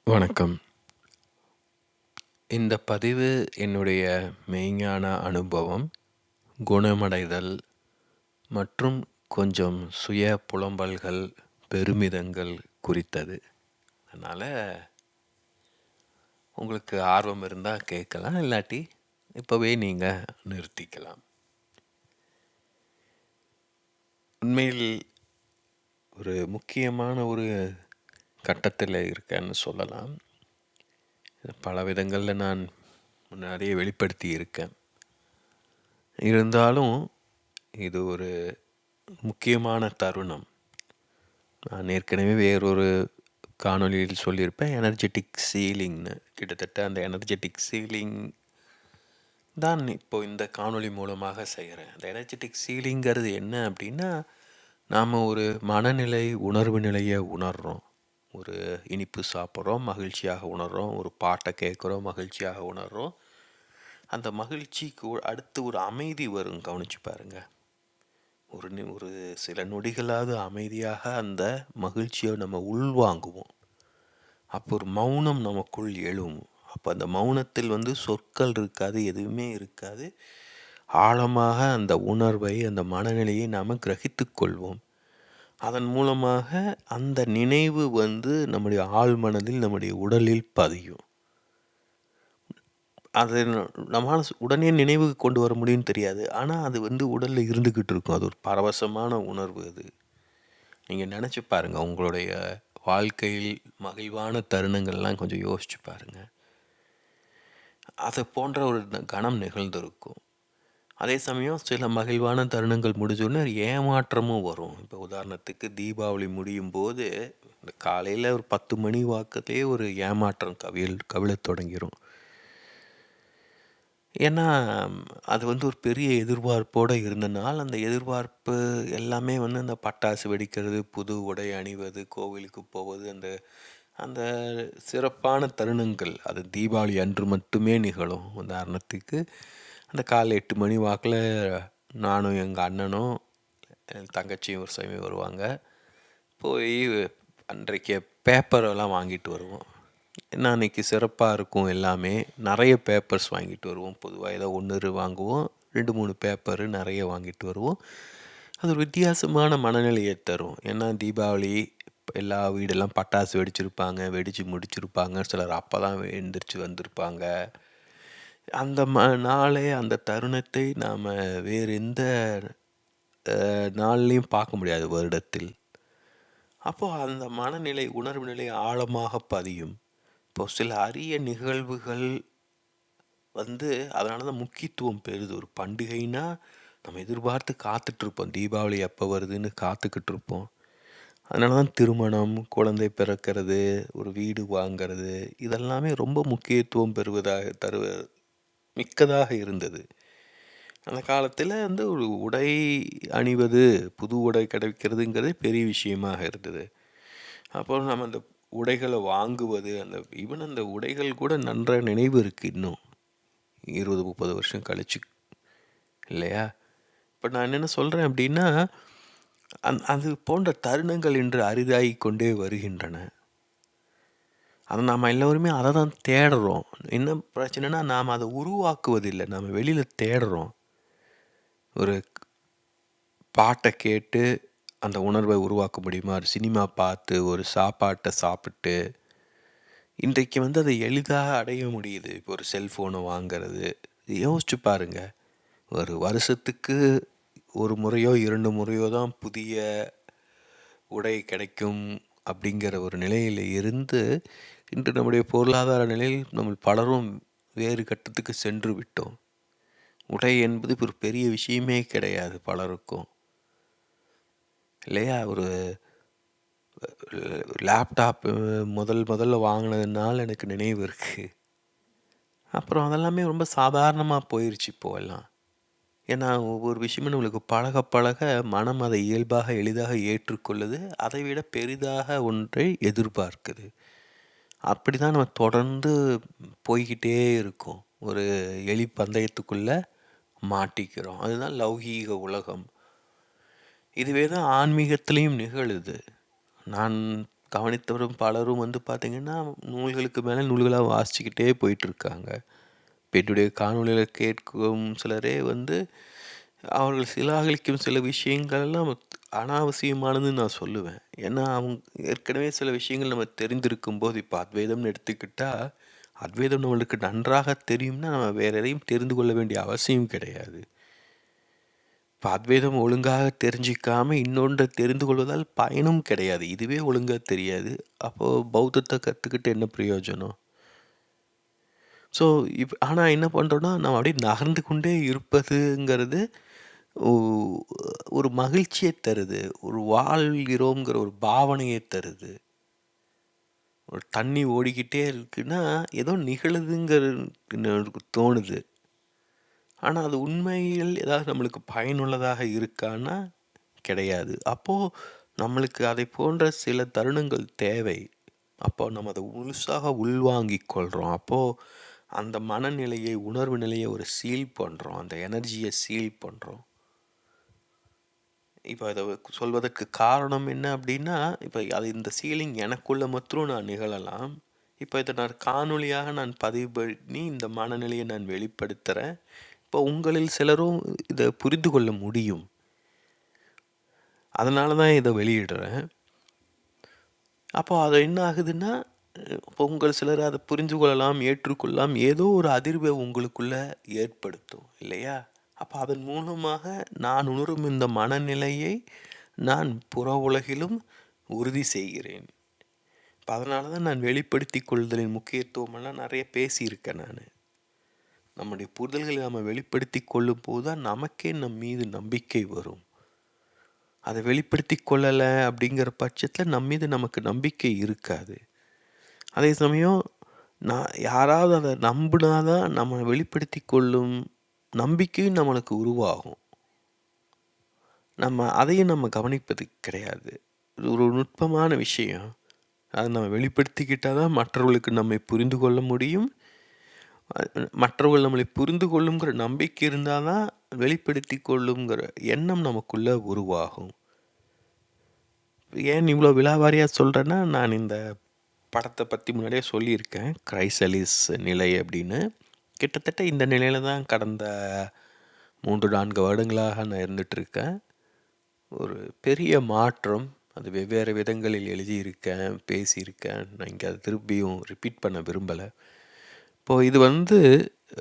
வணக்கம். இந்த பதிவு என்னுடைய மெய்ஞான அனுபவம், குணமடைதல் மற்றும் கொஞ்சம் சுய புலம்பல்கள், பெருமிதங்கள் குறித்தது. அதனால் உங்களுக்கு ஆர்வம் இருந்தால் கேட்கலாம், இல்லாட்டி இப்போவே நீங்கள் நிறுத்திக்கலாம். உண்மையில் ஒரு முக்கியமான ஒரு கட்டத்தில் இருக்கேன்னு சொல்லலாம். பல விதங்களில் நான் முன்னாடியே வெளிப்படுத்தி இருக்கேன். இருந்தாலும் இது ஒரு முக்கியமான தருணம். நான் ஏற்கனவே வேறொரு காணொளியில் சொல்லியிருப்பேன், எனர்ஜெட்டிக் சீலிங்னு. கிட்டத்தட்ட அந்த எனர்ஜெட்டிக் சீலிங் தான் இப்போ இந்த காணொளி மூலமாக செய்கிறேன். அந்த எனர்ஜெட்டிக் சீலிங்கிறது என்ன அப்படின்னா, நாம் ஒரு மனநிலை, உணர்வு நிலையை உணர்கிறோம். ஒரு இனிப்பு சாப்பிட்றோம், மகிழ்ச்சியாக உணர்கிறோம். ஒரு பாட்டை கேட்குறோம், மகிழ்ச்சியாக உணர்கிறோம். அந்த மகிழ்ச்சிக்கு அடுத்து ஒரு அமைதி வரும். கவனித்து பாருங்கள். ஒரு சில நொடிகளாவது அமைதியாக அந்த மகிழ்ச்சியை நம்ம உள்வாங்குவோம். அப்போ ஒரு மௌனம் நமக்குள் எழும். அப்போ அந்த மௌனத்தில் சொற்கள் இருக்காது, எதுவுமே இருக்காது. ஆழமாக அந்த உணர்வை, அந்த மனநிலையை நாம் கிரகித்து கொள்வோம். அதன் மூலமாக அந்த நினைவு நம்முடைய ஆழ் மனதில், நம்முடைய உடலில் பதியும். அது நம்மளால் உடனே நினைவுக்கு கொண்டு வர முடியும்னு தெரியாது. ஆனால் அது உடலில் இருந்துக்கிட்டு இருக்கும். அது ஒரு பரவசமான உணர்வு. அது நீங்கள் நினச்சி பாருங்கள். உங்களுடைய வாழ்க்கையில் மகிழ்வான தருணங்கள்லாம் கொஞ்சம் யோசிச்சு பாருங்கள். அது போன்ற ஒரு கணம் நிகழ்ந்திருக்கும். அதே சமயம் சில மகிழ்வான தருணங்கள் முடிஞ்சோடனே ஏமாற்றமும் வரும். இப்போ உதாரணத்துக்கு தீபாவளி முடியும் போது இந்த காலையில் ஒரு 10 மணி வாக்கத்திலே ஒரு ஏமாற்றம் கவிழத் தொடங்கிடும். ஏன்னா அது ஒரு பெரிய எதிர்பார்ப்போடு இருந்தனால், அந்த எதிர்பார்ப்பு எல்லாமே அந்த பட்டாசு வெடிக்கிறது, புது உடை அணிவது, கோவிலுக்கு போவது, அந்த அந்த சிறப்பான தருணங்கள் அது தீபாவளி அன்று மட்டுமே நிகழும். உதாரணத்துக்கு அந்த காலை 8 மணி வாக்கில் நானும் எங்கள் அண்ணனும் என் தங்கச்சியும் ஒரு சமயம் வருவாங்க. போய் அன்றைக்கு பேப்பரெல்லாம் வாங்கிட்டு வருவோம். ஏன்னா அன்றைக்கி சிறப்பாக இருக்கும். எல்லாமே நிறைய பேப்பர்ஸ் வாங்கிட்டு வருவோம். பொதுவாக ஏதோ 1 வாங்குவோம், 2 3 பேப்பரு நிறைய வாங்கிட்டு வருவோம். அது ஒரு வித்தியாசமான மனநிலையை தரும். ஏன்னா தீபாவளி எல்லா வீடெல்லாம் பட்டாசு வெடிச்சிருப்பாங்க, வெடித்து முடிச்சிருப்பாங்க. சிலர் அப்போ தான் எழுந்திரிச்சு வந்திருப்பாங்க. அந்த நாளே, அந்த தருணத்தை நாம் வேறு எந்த நாள்லேயும் பார்க்க முடியாது வருடத்தில். அப்போது அந்த மனநிலை, உணர்வு நிலை ஆழமாக பதியும். இப்போது சில அரிய நிகழ்வுகள் அதனால தான் முக்கியத்துவம் பெறுது. ஒரு பண்டிகைன்னா நம்ம எதிர்பார்த்து காத்துட்ருப்போம். தீபாவளி எப்போ வருதுன்னு காத்துக்கிட்டு இருப்போம். அதனால தான் திருமணம், குழந்தை பிறக்கிறது, ஒரு வீடு வாங்கிறது, இதெல்லாமே ரொம்ப முக்கியத்துவம் மிக்கதாக இருந்தது. அந்த காலத்தில் ஒரு உடை அணிவது, புது உடை கிடைக்கிறதுங்கிறது பெரிய விஷயமாக இருந்தது. அப்போ நம்ம அந்த உடைகளை வாங்குவது, அந்த உடைகள் கூட நன்றாக நினைவு இருக்குது. இன்னும் 20 30 வருஷம் கழிச்சு, இல்லையா? இப்போ நான் என்னென்ன சொல்கிறேன் அப்படின்னா, அது போன்ற தருணங்கள் இன்று அரிதாகி கொண்டே வருகின்றன. அதை நாம் எல்லோருமே அதை தான் தேடுறோம். என்ன பிரச்சனைனா, நாம் அதை உருவாக்குவதில்லை, நாம் வெளியில் தேடுறோம். ஒரு பாட்டை கேட்டு அந்த உணர்வை உருவாக்க முடியுமா? ஒரு சினிமா பார்த்து, ஒரு சாப்பாட்டை சாப்பிட்டு, இன்றைக்கு அதை எளிதாக அடைய முடியுது. இப்போ ஒரு செல்ஃபோனை வாங்கிறது, யோசிச்சு பாருங்கள். ஒரு வருஷத்துக்கு 1 முறையோ 2 முறையோ தான் புதிய உடை கிடைக்கும் அப்படிங்கிற ஒரு நிலையில் இருந்து, இன்று நம்முடைய பொருளாதார நிலையில் நம்ம பலரும் வேறு கட்டத்துக்கு சென்று விட்டோம். உடை என்பது ஒரு பெரிய விஷயமே கிடையாது பலருக்கும், இல்லையா? ஒரு லேப்டாப் முதல்ல வாங்கினதுனால எனக்கு நினைவு இருக்குது. அப்புறம் அதெல்லாமே ரொம்ப சாதாரணமாக போயிடுச்சு இப்போது எல்லாம். ஏன்னா ஒவ்வொரு விஷயமும் நம்மளுக்கு பழக பழக மனம் அதை இயல்பாக எளிதாக ஏற்றுக்கொள்ளுது. அதை விட பெரிதாக ஒன்றை எதிர்பார்க்குது. அப்படி தான் நம்ம தொடர்ந்து போய்கிட்டே இருக்கோம். ஒரு எலி பந்தயத்துக்குள்ளே மாட்டிக்கிறோம். அதுதான் லௌகீக உலகம். இதுவே தான் ஆன்மீகத்திலையும் நிகழுது. நான் கவனித்தவரும் பலரும் வந்து பார்த்தீங்கன்னா, நூல்களுக்கு மேல நூல்களா வாசிச்சுக்கிட்டே போயிட்டுருக்காங்க. இப்ப என்னுடைய காணொளிகள கேட்கும் சிலரே வந்து, அவர்கள் சிலாகிக்கும் சில விஷயங்கள்லாம் அனாவசியமானதுன்னு நான் சொல்லுவேன். ஏன்னா, ஏற்கனவே சில விஷயங்கள் நம்ம தெரிந்திருக்கும்போது, இப்ப அத்வைதம்னு எடுத்துக்கிட்டா, அத்வைதம் நம்மளுக்கு நன்றாக தெரியும்னா, நம்ம வேற எதையும் தெரிந்து கொள்ள வேண்டிய அவசியம் கிடையாது. இப்ப அத்வைதம் ஒழுங்காக தெரிஞ்சிக்காம இன்னொன்றை தெரிந்து கொள்வதால் பயனும் கிடையாது. இதுவே ஒழுங்கா தெரியாது. அப்போ பௌத்தத்த கத்துக்கிட்டு என்ன பிரயோஜனம்? ஸோ, ஆனா என்ன பண்றோம்னா, நம்ம அப்படியே நகர்ந்து கொண்டே இருப்பதுங்கிறது ஒ ஒரு மகிழ்ச்சிய தருது. ஒரு வாழ்கிறோம்ங்கிற ஒரு பாவனைய தருது. ஒரு தண்ணி ஓடிக்கிட்டே இருக்குன்னா, ஏதோ நிகழுதுங்கிறது தோணுது. ஆனா, அது உண்மையில் ஏதாவது நம்மளுக்கு பயனுள்ளதாக இருக்கான்னா, கிடையாது. அப்போ நம்மளுக்கு அதைப் போன்ற சில தருணங்கள் தேவை. அப்போ நம்ம அத முழுசாக உள்வாங்கிக் கொள்றோம். அப்போ அந்த மனநிலையை, உணர்வு நிலைய ஒரு சீல் பண்றோம். அந்த எனர்ஜிய சீல் பண்றோம். இப்ப அத சொல்வதற்கு காரணம் என்ன அப்டின்னா, இப்ப அது இந்த சீலிங் எனக்குள்ள மாத்திரம் நான் நிகழலாம். இப்ப இத நான் காணொளியாக நான் பதிவு பண்ணி இந்த மனநிலையை நான் வெளிப்படுத்துறேன். இப்போ உங்களில் சிலரும் இத புரிந்து கொள்ள முடியும். அதனால தான் இத வெளியிடுறேன். அப்போ அது என்ன ஆகுதுன்னா, இப்போ உங்கள் சிலர் அத புரிந்து கொள்ளலாம், ஏற்றுக்கொள்ளலாம். ஏதோ ஒரு அதிர்வை உங்களுக்குள்ள ஏற்படுத்தும் இல்லையா? அப்ப அதன் மூலமாக நான் உணரும் இந்த மனநிலையை நான் புற உலகிலும் உறுதி செய்கிறேன். இப்ப அதனால தான் நான் வெளிப்படுத்திக் கொள்தலின் முக்கியத்துவமெல்லாம் நெறைய பேசியிருக்கேன் நானு. நம்முடைய புரிதல்களை நம்ம வெளிப்படுத்திக் கொள்ளும்போது தான் நமக்கே நம் மீது நம்பிக்கை வரும். அத வெளிப்படுத்திக் கொள்ளல அப்படிங்கிற பட்சத்தில நம் மீது நமக்கு நம்பிக்கை இருக்காது. அதே சமயம் யாராவது அத நம்புனா தான் நம்ம வெளிப்படுத்திக் கொள்ளும் நம்பிக்கையும் நம்மளுக்கு உருவாகும். அதையும் நம்ம கவனிப்பது கிடையாது. இது ஒரு நுட்பமான விஷயம். அத நம்ம வெளிப்படுத்திக்கிட்டா தான் மற்றவர்களுக்கு நம்மை புரிந்து கொள்ள முடியும். மற்றவர்கள் நம்மளை புரிந்து கொள்ளும்ங்கிற நம்பிக்கை இருந்தா தான் வெளிப்படுத்திக் கொள்ளும்ங்கிற எண்ணம் நமக்குள்ள உருவாகும். ஏன் இவ்வளோ விலாவாரியா சொல்றேன்னா, நான் இந்த படத்த பத்தி முன்னாடியே சொல்லியிருக்கேன். கிரைசலிஸ் நிலை அப்படின்னு. கிட்டத்தட்ட இந்த நிலையில தான் கடந்த 3, 4 வருடங்களாக நான் இருந்துட்டுருக்கேன். ஒரு பெரிய மாற்றம். அது வெவ்வேறு விதங்களில் எழுதியிருக்கேன், பேசியிருக்கேன். நான் இங்க அத திருப்பியும் ரிப்பீட் பண்ண விரும்பல. இப்போ இது வந்து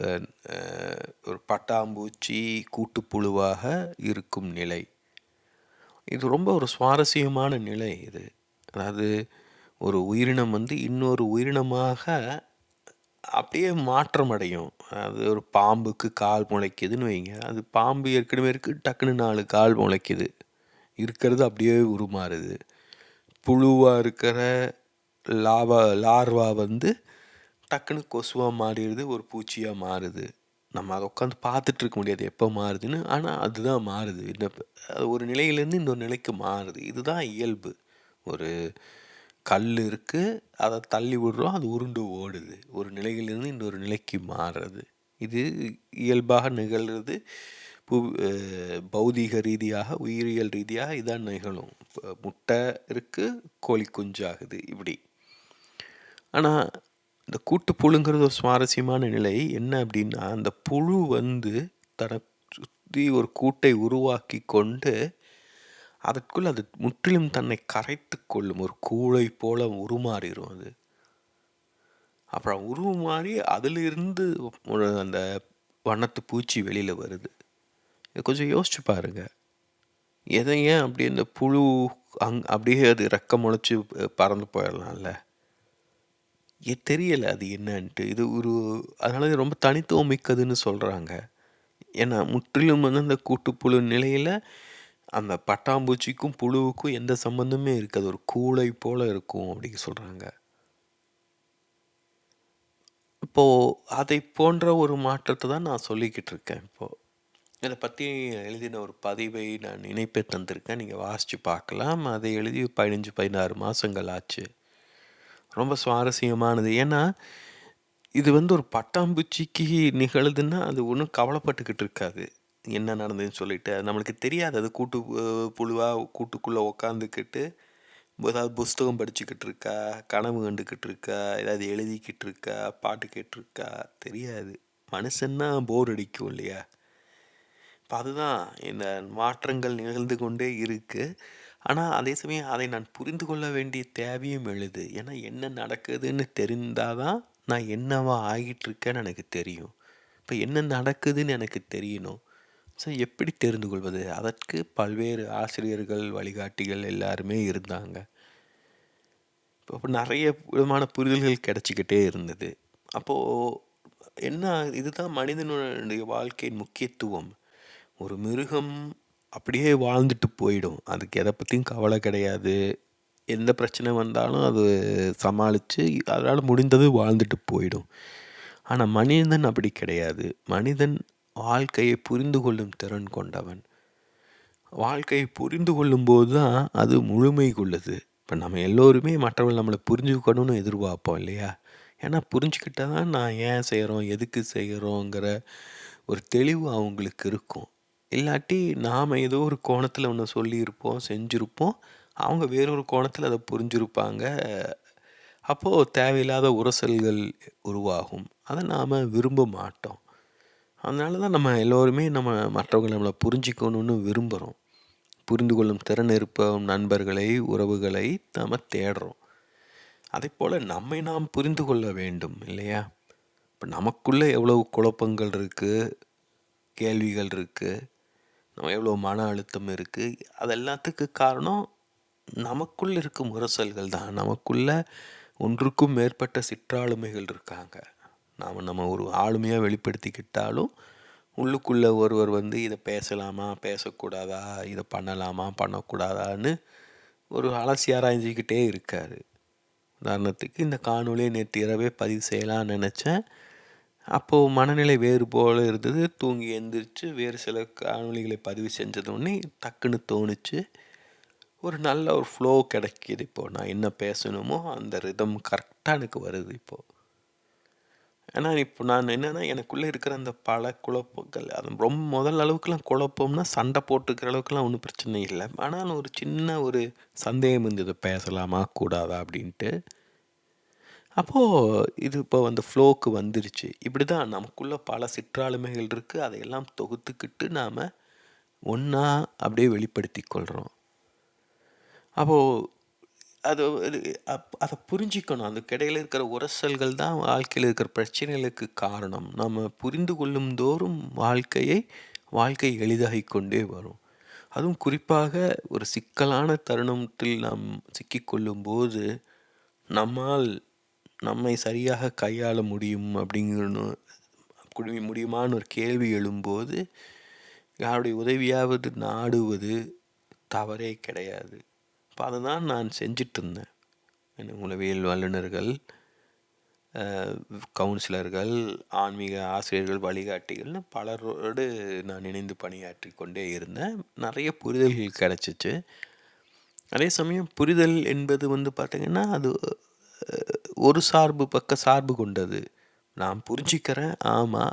அ அ ஒரு பட்டாம்பூச்சி கூட்டுப்புழுவாக இருக்கும் நிலை. இது ரொம்ப ஒரு சுவாரஸ்யமான நிலை இது. அதாவது ஒரு உயிரினம் வந்து இன்னொரு உயிரினமாக அப்படியே மாற்றம் அடையும். அது ஒரு பாம்புக்கு கால் முளைக்குதுன்னு வைங்க. அது பாம்பு ஏற்கனவே இருக்கு. டக்குனு 4 கால் முளைக்குது. இருக்கிறது அப்படியே உருமாறுது. புழுவா இருக்கிற லார்வா வந்து டக்குனு கொசுவா மாறிடுது. ஒரு பூச்சியா மாறுது. நம்ம அத உட்காந்து பார்த்துட்டு இருக்க முடியாது எப்போ மாறுதுன்னு. ஆனா அதுதான் மாறுது. அது ஒரு நிலையிலேருந்து இன்னொரு நிலைக்கு மாறுது. இதுதான் இயல்பு. ஒரு கல் இருக்கு. அத தள்ளி விடுறோம். அது உருண்டு ஓடுது. ஒரு நிலையிலிருந்து இன்னொரு நிலைக்கு மாறுறது. இது இயல்பாக நிகழ்றது. பு அ பௌதீக ரீதியாக, உயிரியல் ரீதியாக இதான் நிகழும். முட்டை இருக்கு, கோழி குஞ்சாகுது இப்படி. ஆனா, இந்த கூட்டுப்புழுங்கிறது ஒரு சுவாரஸ்யமான நிலை. என்ன அப்படின்னா, அந்த புழு வந்து தனக்கு சுத்தி ஒரு கூட்டை உருவாக்கி கொண்டு, அதற்குள் அது முற்றிலும் தன்னை கரைத்துக் கொள்ளும். ஒரு கூழை போல உருமாறிரும் அது. அப்புறம் உருமாறி அதிலிருந்து அந்த வண்ணத்து பூச்சி வெளியில வருது. இத கொஞ்சம் யோசிச்சு பாருங்க. ஏன் அப்படியே இந்த புழு அப்படியே அது ரெக்க முளைச்சு பறந்து போயிடலாம்ல. தெரியல அது என்னன்ட்டு. இது அதனால இது ரொம்ப தனித்துவம் மிக்கதுன்னு சொல்றாங்க. ஏன்னா முற்றிலும் வந்து அந்த கூட்டுப்புழு நிலையில அந்த பட்டாம்பூச்சிக்கும், புழுவுக்கும் எந்த சம்மந்தமே இருக்காது. ஒரு கூளை போல இருக்கும் அப்படின்னு சொல்றாங்க. இப்போ அதை போன்ற ஒரு மாற்றத்த தான் நான் சொல்லிக்கிட்டு இருக்கேன் இப்போ. இத பத்தி எழுதின ஒரு பதிவை நான் இணைப்பை தந்திருக்கேன். நீங்க வாசிச்சு பார்க்கலாம். அதை எழுதி 15, 16 மாசங்கள் ஆச்சு. ரொம்ப சுவாரஸ்யமானது. ஏன்னா, இது வந்து ஒரு பட்டாம்பூச்சிக்கு நிகழுதுன்னா, அது ஒண்ணும் கவலைப்பட்டுக்கிட்டு இருக்காது. என்ன நடந்ததுன்னு சொல்லிட்டு. அது நம்மளுக்கு தெரியாது. அது புழுவா கூட்டுக்குள்ள உட்காந்துக்கிட்டு ஏதாவது புஸ்தகம் படிச்சுக்கிட்டு இருக்கா, கனவு கண்டுக்கிட்டு இருக்கா, ஏதாவது எழுதிக்கிட்டு இருக்கா, பாட்டு கேட்டிருக்கா, தெரியாது. மனுஷன்னா போர் அடிக்கும் இல்லையா? இப்போ அதுதான் இந்த மாற்றங்கள் நிகழ்ந்து கொண்டே இருக்கு. ஆனா, அதே சமயம் அதை நான் புரிந்து கொள்ள வேண்டிய தேவையும் எழுது. ஏன்னா என்ன நடக்குதுன்னு தெரிந்தா தான், நான் என்னவா ஆகிட்டுருக்கேன்னு எனக்கு தெரியும். இப்ப என்ன நடக்குதுன்னு எனக்கு தெரியணும். ஸோ எப்படி தெரிந்து கொள்வது? அதற்கு பல்வேறு ஆசிரியர்கள், வழிகாட்டிகள் எல்லாருமே இருந்தாங்க. அப்போ நெறைய விதமான புரிதல்கள் கிடைச்சுக்கிட்டே இருந்தது. அப்போ என்ன இதுதான் மனிதனுடைய வாழ்க்கையின் முக்கியத்துவம். ஒரு மிருகம் அப்படியே வாழ்ந்துட்டு போயிடும். அதுக்கு எத பத்தியும் கவலை கிடையாது. எந்த பிரச்சனை வந்தாலும் அது சமாளிச்சு, அதனால முடிந்தது வாழ்ந்துட்டு போயிடும். ஆனா மனிதன் அப்படி கிடையாது. மனிதன் வாழ்க்கையை புரிந்து கொள்ளும் திறன் கொண்டவன். வாழ்க்கையை புரிந்து கொள்ளும்போது தான் அது முழுமை கொள்ளுது. இப்ப நம்ம எல்லோருமே மற்றவர்கள் நம்மள புரிஞ்சுக்கணும்னு எதிர்பார்ப்போம் இல்லையா? ஏன்னா புரிஞ்சுக்கிட்டா தான் நான் ஏன் செய்றோம், எதுக்கு செய்றோங்கிற ஒரு தெளிவு அவங்களுக்கு இருக்கும். இல்லாட்டி நாம ஏதோ ஒரு கோணத்துல ஒண்ணு சொல்லியிருப்போம், செஞ்சிருப்போம். அவங்க வேறொரு கோணத்துல அத புரிஞ்சிருப்பாங்க. அப்போ தேவையில்லாத உரசல்கள் உருவாகும். அத நாம விரும்ப மாட்டோம். அதனால தான் நம்ம எல்லோருமே மற்றவங்க நம்மள புரிஞ்சுக்கணும்னு விரும்புறோம். புரிந்து கொள்ளும் திறன் இருப்ப நண்பர்களை, உறவுகளை நாம தேடுறோம். அதைப்போல நம்மை நாம் புரிந்து கொள்ள வேண்டும் இல்லையா? இப்ப நமக்குள்ள எவ்வளவு குழப்பங்கள் இருக்கு, கேள்விகள் இருக்கு, நம்ம எவ்வளோ மன அழுத்தம் இருக்கு. அது எல்லாத்துக்கு காரணம் நமக்குள்ள இருக்கும் முரசல்கள் தான். நமக்குள்ள ஒன்றுக்கும் மேற்பட்ட சிற்றாளுமைகள் இருக்காங்க. நம்ம ஒரு ஆளுமையா வெளிப்படுத்திக்கிட்டாலும், உள்ளுக்குள்ள ஒருவர் வந்து இத பேசலாமா? பேசக்கூடாதா? இத பண்ணலாமா? பண்ணக்கூடாதான்னு ஒரு அலசி ஆராய்ஞ்சுக்கிட்டே இருக்காரு. உதாரணத்துக்கு இந்த காணொளிய நேத்து இரவே பதிவு செய்யலாம்னு நெனச்சேன். அப்போ மனநிலை வேறு போல இருந்தது. தூங்கி எந்திரிச்சு வேறு சில காணொளிகளை பதிவு செஞ்சதோனே டக்குன்னு தோணுச்சு. ஒரு நல்ல ஒரு ஃப்ளோ கிடைக்குது இப்போ. நான் என்ன பேசணுமோ அந்த ரிதம் கரெக்ட்டா எனக்கு வருது இப்போ. ஆனா இப்போ நான் என்னன்னா, எனக்குள்ள இருக்கிற அந்த பல குழப்பங்கள், அது ரொம்ப முதல் அளவுக்குலாம் குழப்பம்னா சண்டை போட்டுக்கிற அளவுக்குலாம் ஒண்ணும் பிரச்சனை இல்ல. ஆனாலும் ஒரு சின்ன ஒரு சந்தேகம் இருந்தது. பேசலாமா? கூடாதா? அப்படின்ட்டு. அப்போ இது இப்போ அந்த ஃப்ளோக்கு வந்துருச்சு. இப்படிதான் நமக்குள்ள பல சிற்றாளுமைகள் இருக்கு. அதையெல்லாம் தொகுத்துக்கிட்டு நாம ஒண்ணா அப்படியே வெளிப்படுத்திக் கொள்றோம். அப்போ அது அது அத புரிஞ்சுக்கணும். அதுக்கு இடையில இருக்கிற உரசல்கள் தான் வாழ்க்கையில இருக்கிற பிரச்சனைகளுக்கு காரணம். நம்ம புரிந்து கொள்ளும் தோறும் வாழ்க்கை எளிதாகிக் கொண்டே வரும். அதுவும் குறிப்பாக ஒரு சிக்கலான தருணத்தில் நாம் சிக்கிக்கொள்ளும்போது, நம்மால் நம்மை சரியாக கையாள முடியும் முடியுமான்னு ஒரு கேள்வி எழும்போது, யாருடைய உதவியாவது நாடுவது தவறே கிடையாது. அப்ப அததான் நான் செஞ்சுட்டுருந்தேன். உளவியல் வல்லுனர்கள், கவுன்சிலர்கள், ஆன்மீக ஆசிரியர்கள், வழிகாட்டிகள்னு பலரோடு நான் இணைந்து பணியாற்றிக் கொண்டே இருந்தேன். நெறைய புரிதல்கள் கிடைச்சுச்சு. அதே சமயம் புரிதல் என்பது வந்து பார்த்தீங்கன்னா, அது ஒரு பக்க சார்பு கொண்டது. நான் புரிஞ்சுக்கிறேன், ஆமா.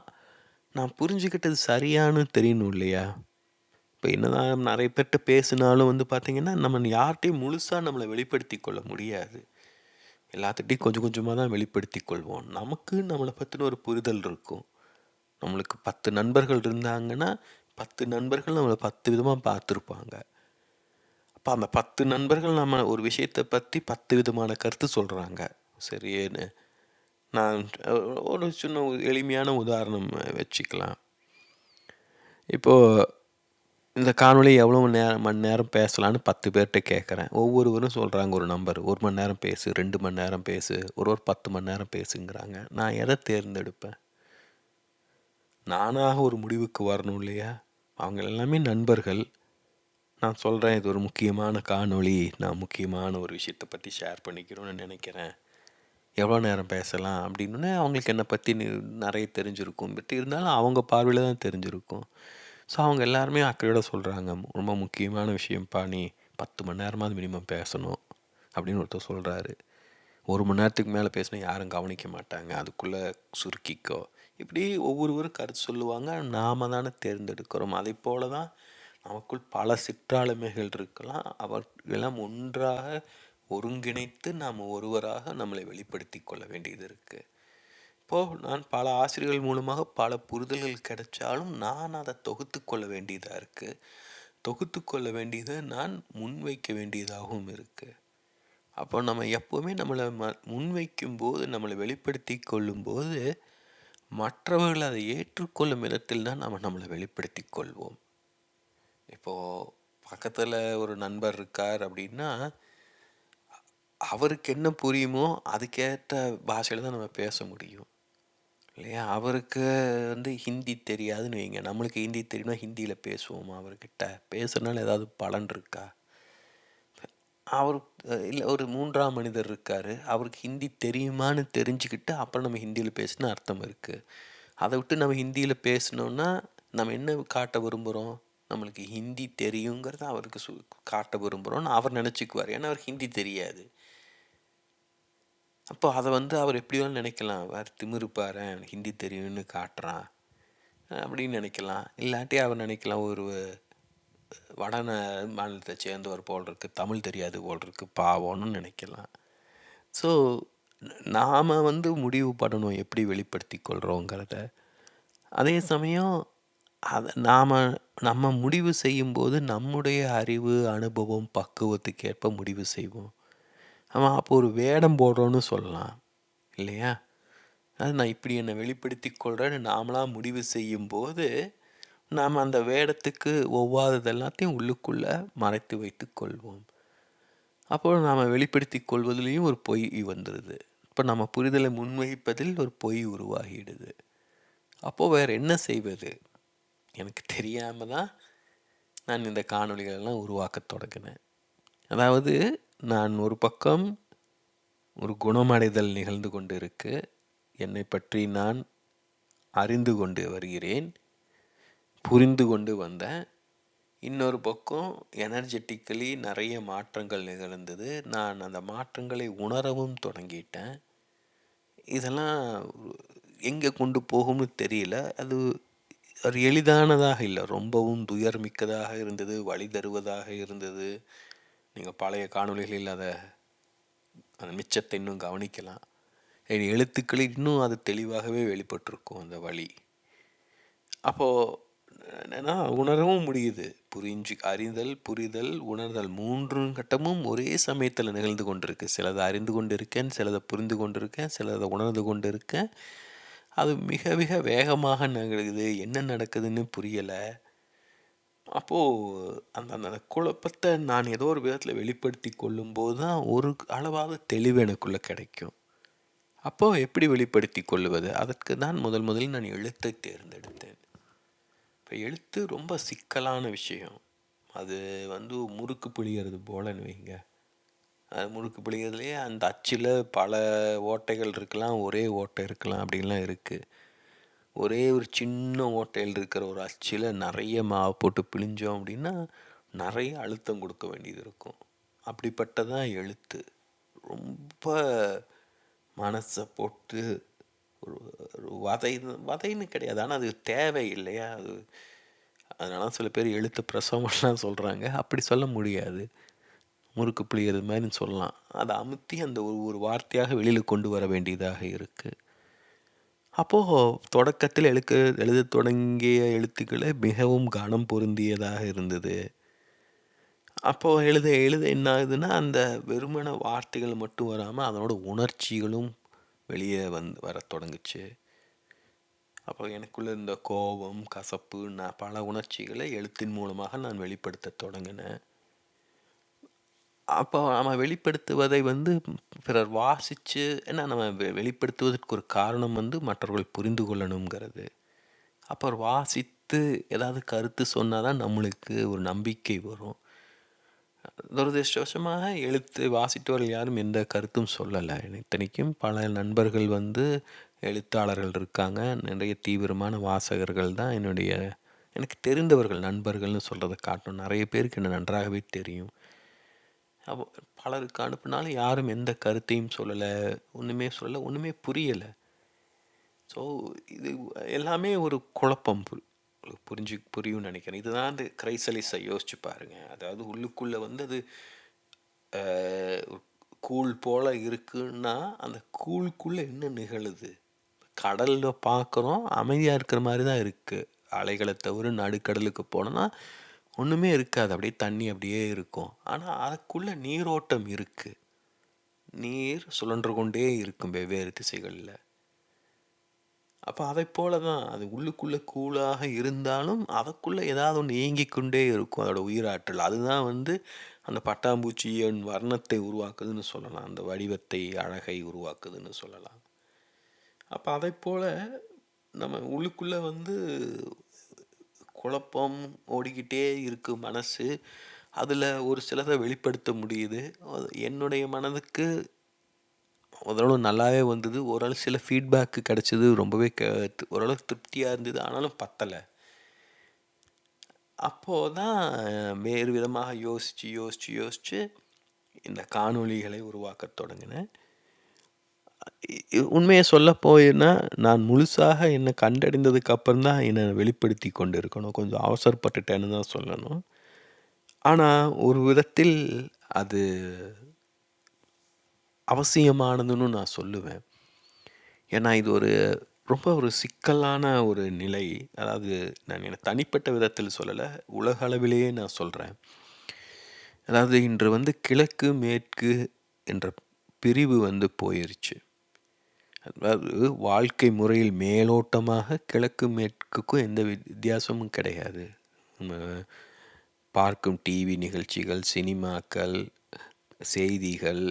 நான் புரிஞ்சுக்கிட்டது சரியான்னு தெரியணும் இல்லையா? இப்ப என்னதான் நெறைய பேர்ட்ட பேசினாலும் வந்து பார்த்தீங்கன்னா, நம்ம யார்ட்டயும் முழுசா நம்மள வெளிப்படுத்திக் கொள்ள முடியாது. எல்லாத்துட்டயும் கொஞ்சம் கொஞ்சமா தான் வெளிப்படுத்திக் கொள்வோம். நமக்கு நம்மள பத்தின ஒரு புரிதல் இருக்கும். நம்மளுக்கு 10 நண்பர்கள் இருந்தாங்கன்னா, 10 நண்பர்கள் நம்மள 10 விதமா பார்த்துருப்பாங்க. அப்ப அந்த 10 நண்பர்கள் நம்ம ஒரு விஷயத்த பத்தி 10 விதமான கருத்து சொல்றாங்க. சரின்னு. நான் ஒரு சின்ன எளிமையான உதாரணம் வச்சுக்கலாம். இப்போ இந்த காணொளி எவ்வளோ மணி நேரம் பேசலான்னு 10 பேர்ட்ட கேட்குறேன். ஒவ்வொருவரும் சொல்றாங்க ஒரு நம்பர். 1 மணி நேரம் பேசு, 2 மணி நேரம் பேசு, ஒருவர் 10 மணி நேரம் பேசுங்கிறாங்க. நான் எத தேர்ந்தெடுப்பேன்? நானாக ஒரு முடிவுக்கு வரணும் இல்லையா? அவங்க எல்லாமே நண்பர்கள். நான் சொல்றேன், இது ஒரு முக்கியமான காணொளி. நான் முக்கியமான ஒரு விஷயத்த பத்தி ஷேர் பண்ணிக்கணும்னு நெனைக்கிறேன். எவ்வளோ நேரம் பேசலாம்? அப்படின்னோனே அவங்களுக்கு என்னை பத்தி நெறைய தெரிஞ்சிருக்கும். பட் இருந்தாலும் அவங்க பார்வையில தான் தெரிஞ்சிருக்கும். ஸோ அவங்க எல்லாருமே அக்கறையோட சொல்றாங்க. "ரொம்ப முக்கியமான விஷயம்ப்பா நீ 10 மணி நேரமாவது மினிமம் பேசணும்." அப்படின்னு ஒருத்தர் சொல்றாரு. 1 மணி நேரத்துக்கு மேல பேசினா யாரும் கவனிக்க மாட்டாங்க. அதுக்குள்ள சுருக்கிக்கோ. இப்படி ஒவ்வொருவரும் கருத்து சொல்லுவாங்க. நாம தானே தேர்ந்தெடுக்கிறோம். அதைப்போல தான் நமக்குள் பல சிற்றாளுமைகள் இருக்கலாம். அவர்களெல்லாம் ஒன்றாக ஒருங்கிணைத்து நாம் ஒருவராக நம்மளை வெளிப்படுத்தி கொள்ள வேண்டியது இருக்குது. இப்போது நான் பல ஆசிரியர்கள் மூலமாக பல புரிதல்கள் கிடைச்சாலும் நான் அதை தொகுத்து கொள்ள வேண்டியதாக இருக்குது. தொகுத்து கொள்ள வேண்டியதை நான் முன்வைக்க வேண்டியதாகவும் இருக்குது. அப்போ நம்ம எப்போவுமே நம்மளை முன்வைக்கும் போது, நம்மளை வெளிப்படுத்தி கொள்ளும்போது, மற்றவர்கள் அதை ஏற்றுக்கொள்ளும் விதத்தில் தான் நம்ம நம்மளை வெளிப்படுத்தி கொள்வோம். இப்போது பக்கத்தில் ஒரு நண்பர் இருக்கார் அப்படின்னா, அவருக்கு என்ன புரியுமோ அதுக்கேற்ற பாஷையில் தான் நம்ம பேச முடியும் இல்லையா? அவருக்கு ஹிந்தி தெரியாதுன்னு வைங்க, நம்மளுக்கு ஹிந்தி தெரியும்னா ஹிந்தியில் பேசுவோமா? அவர்கிட்ட பேசுகிறனால ஏதாவது பலன் இருக்கா? அவர் இல்லை, ஒரு 3ஆம் மனிதர் இருக்கார், அவருக்கு ஹிந்தி தெரியுமான்னு தெரிஞ்சுக்கிட்டு அப்புறம் நம்ம ஹிந்தியில் பேசினா அர்த்தம் இருக்குது. அதை விட்டு நம்ம ஹிந்தியில் பேசினோன்னா நம்ம என்ன காட்ட விரும்புகிறோம்? நம்மளுக்கு ஹிந்தி தெரியுங்கிறத அவருக்கு காட்ட விரும்புகிறோன்னு அவர் நினச்சிக்குவார். ஏன்னா அவருக்கு ஹிந்தி தெரியாது. அப்போ அதை அவர் எப்படி வேணும் நினைக்கலாம், வேறு திமிருப்பாரு ஹிந்தி தெரியும்னு காட்டுறான் அப்படின்னு நினைக்கலாம். இல்லாட்டி அவர் நினைக்கலாம், ஒரு வட மாநிலத்தை சேர்ந்தவர் போல் இருக்குது, தமிழ் தெரியாது போல் இருக்குது, பாவம்னு நினைக்கலாம். ஸோ நாம் முடிவு பண்ணணும் எப்படி வெளிப்படுத்தி கொள்கிறோங்கிறத. அதே சமயம் அதை நம்ம முடிவு செய்யும்போது நம்முடைய அறிவு, அனுபவம், பக்குவத்துக்கு ஏற்ப முடிவு செய்வோம். ஆமாம், அப்போ ஒரு வேடம் போடுறோன்னு சொல்லலாம் இல்லையா? அது நான் இப்படி என்னை வெளிப்படுத்தி கொள்கிறேன்னு நாமளாக முடிவு செய்யும்போது நாம் அந்த வேடத்துக்கு ஒவ்வாதது எல்லாத்தையும் உள்ளுக்குள்ளே மறைத்து வைத்து கொள்வோம். அப்போ நாம் வெளிப்படுத்தி கொள்வதிலையும் ஒரு பொய் வந்துடுது. இப்போ நம்ம புரிதலை முன்வைப்பதில் ஒரு பொய் உருவாகிடுது. அப்போது வேறு என்ன செய்வது? எனக்கு தெரியாமல் தான் நான் இந்த காணொளிகளெல்லாம் உருவாக்க தொடங்கினேன். அதாவது நான் ஒரு பக்கம் ஒரு குணமடைதல் நிகழ்ந்து கொண்டு இருக்கு, என்னை பற்றி நான் அறிந்து கொண்டு வருகிறேன், புரிந்து கொண்டு வந்தேன். இன்னொரு பக்கம் எனர்ஜெட்டிக்கலி நிறைய மாற்றங்கள் நிகழ்ந்தது, நான் அந்த மாற்றங்களை உணரவும் தொடங்கிட்டேன். இதெல்லாம் எங்கே கொண்டு போகும்னு தெரியல. அது ஒரு எளிதானதாக இல்லை, ரொம்பவும் துயர்மிக்கதாக இருந்தது, வழி தருவதாக இருந்தது. நீங்கள் பழைய காணொளிகளில் அந்த மிச்சத்தை இன்னும் கவனிக்கலாம். எழுத்துக்களில் இன்னும் அது தெளிவாகவே வெளிப்பட்டிருக்கும் அந்த வழி. அப்போது என்னென்னா உணரவும் முடியுது, அறிதல், புரிதல், உணர்தல் 3 கட்டமும் ஒரே சமயத்தில் நிகழ்ந்து கொண்டிருக்கு. சிலதை அறிந்து கொண்டு இருக்கேன், சிலதை புரிந்து கொண்டு இருக்கேன், சிலதை உணர்ந்து கொண்டு இருக்கேன். அது மிக மிக வேகமாக நிகழுது, என்ன நடக்குதுன்னு புரியலை. அப்போது அந்த குழப்பத்தை நான் ஏதோ ஒரு விதத்தில் வெளிப்படுத்தி கொள்ளும்போது தான் ஒரு அளவாக தெளிவு எனக்குள்ளே கிடைக்கும். அப்போது எப்படி வெளிப்படுத்தி கொள்வது? அதற்கு தான் முதலில் நான் எழுத்தை தேர்ந்தெடுத்தேன். இப்போ எழுத்து ரொம்ப சிக்கலான விஷயம். அது முறுக்கு பிழிகிறது போலன்னு வைங்க. அது முறுக்கு பிழிகிறதுலேயே அந்த அச்சில் பல ஓட்டைகள் இருக்கலாம், ஒரே ஓட்டை இருக்கலாம், அப்படின்லாம் இருக்குது. ஒரே ஒரு சின்ன ஓட்டையில் இருக்கிற ஒரு அச்சில் நிறைய மாவு போட்டு பிழிஞ்சோம் அப்படின்னா நிறைய அழுத்தம் கொடுக்க வேண்டியது இருக்கும். அப்படிப்பட்டதான் எழுத்து. ரொம்ப மனசை போட்டு ஒரு வதைன்னு கிடையாது, ஆனால் அது தேவை இல்லையா? அதனால சில பேர் எழுத்து பிரசவம்லாம் சொல்கிறாங்க. அப்படி சொல்ல முடியாது, முறுக்கு பிழிகிறது மாதிரின்னு சொல்லலாம். அதை அமுத்தி அந்த ஒரு வார்த்தையாக வெளியில் கொண்டு வர வேண்டியதாக இருக்குது. அப்போது தொடக்கத்தில் எழுத தொடங்கிய எழுத்துக்களை மிகவும் கனம் பொருந்தியதாக இருந்தது. அப்போது எழுத என்ன ஆகுதுன்னா, அந்த வெறுமன வார்த்தைகள் மட்டும் வராமல் அதனோட உணர்ச்சிகளும் வெளியே வர தொடங்குச்சு. அப்போ எனக்குள்ளே இந்த கோபம், கசப்பு, பல உணர்ச்சிகளை எழுத்தின் மூலமாக நான் வெளிப்படுத்த தொடங்கினேன். அப்போ நம்ம வெளிப்படுத்துவதை பிறர் வாசித்து, ஏன்னா நம்ம வெளிப்படுத்துவதற்கு ஒரு காரணம் மற்றவர்கள் புரிந்து கொள்ளணுங்கிறது. அப்போ வாசித்து ஏதாவது கருத்து சொன்னால் தான் நம்மளுக்கு ஒரு நம்பிக்கை வரும். துரதிர்ஷ்டவசமாக எழுத்து வாசித்தவர்கள் யாரும் எந்த கருத்தும் சொல்லலை. இத்தனைக்கும் பல நண்பர்கள் எழுத்தாளர்கள் இருக்காங்க, நிறைய தீவிரமான வாசகர்கள் தான். எனக்கு தெரிந்தவர்கள், நண்பர்கள்னு சொல்கிறத காட்டணும், நிறைய பேருக்கு என்ன நன்றாகவே தெரியும். அப்போ பலருக்கு அனுப்புனாலும் யாரும் எந்த கருத்தையும் சொல்லலை, ஒன்றுமே சொல்லலை, ஒன்றுமே புரியலை. ஸோ இது எல்லாமே ஒரு குழப்பம் புரியும்னு நினைக்கிறேன். இதுதான் அந்த கிரைசலிஸை யோசிச்சு பாருங்கள். அதாவது உள்ளுக்குள்ளே அது கூழ் போல இருக்குன்னா, அந்த கூழுக்குள்ள என்ன நிகழுது? கடல்ல பார்க்குறோம், அமைதியா இருக்கிற மாரி தான் இருக்கு. அலைகள தவிர நடுக்கடலுக்கு போனோம்னா, ஒண்ணுமே இருக்காது. அப்படியே தண்ணி அப்படியே இருக்கும். ஆனா, அதுக்குள்ள நீரோட்டம் இருக்கு. நீர் சுழன்று கொண்டே இருக்கும் வெவ்வேறு திசைகள்ல. அப்ப அதைப் போல தான் அது உள்ளுக்குள்ள கூலாக இருந்தாலும், அதற்குள்ள ஏதாவது ஒண்ணு இயங்கிக் கொண்டே இருக்கும். அதோட உயிராற்றல். அதுதான் வந்து அந்த பட்டாம்பூச்சியின் வர்ணத்தை உருவாக்குதுன்னு சொல்லலாம். அந்த வடிவத்தை, அழகை உருவாக்குதுன்னு சொல்லலாம். அப்ப அதைப் போல நம்ம உள்ளுக்குள்ள வந்து குழப்பம் ஓடிக்கிட்டே இருக்கு மனசு. அதுல ஒரு சிலத வெளிப்படுத்த முடியுது. என்னுடைய மனதுக்கு ஓரளவு நல்லாவே வந்தது. ஓரளவு சில ஃபீட்பேக் கிடைச்சது. ரொம்பவே ஓரளவுக்கு திருப்தியா இருந்தது. ஆனாலும் பத்தல. அப்போ தான் வேறு விதமாக யோசிச்சு இந்த காணொளிகளை உருவாக்கத் தொடங்கினேன். உண்மைய சொல்லப் போயின்னா, நான் முழுசாக என்ன கண்டறிந்ததுக்கு அப்புறம் தான் என்ன வெளிப்படுத்திக் கொண்டு இருக்கணும். கொஞ்சம் அவசரப்பட்டுட்டேன்னு தான் சொல்லணும். ஆனா, ஒரு விதத்தில் அது அவசியமானதுன்னு நான் சொல்லுவேன். ஏன்னா, இது ரொம்ப ஒரு சிக்கலான ஒரு நிலை. அதாவது நான் என்ன தனிப்பட்ட விதத்தில் சொல்லல. உலக அளவிலேயே நான் சொல்றேன். அதாவது இன்று வந்து கிழக்கு, மேற்கு என்ற பிரிவு வந்து போயிருச்சு. அதாவது வாழ்க்கை முறையில் மேலோட்டமாக கிழக்கு, மேற்குக்கும் எந்த வித்தியாசமும் கிடையாது. நம்ம பார்க்கும் டிவி நிகழ்ச்சிகள், சினிமாக்கள், செய்திகள்,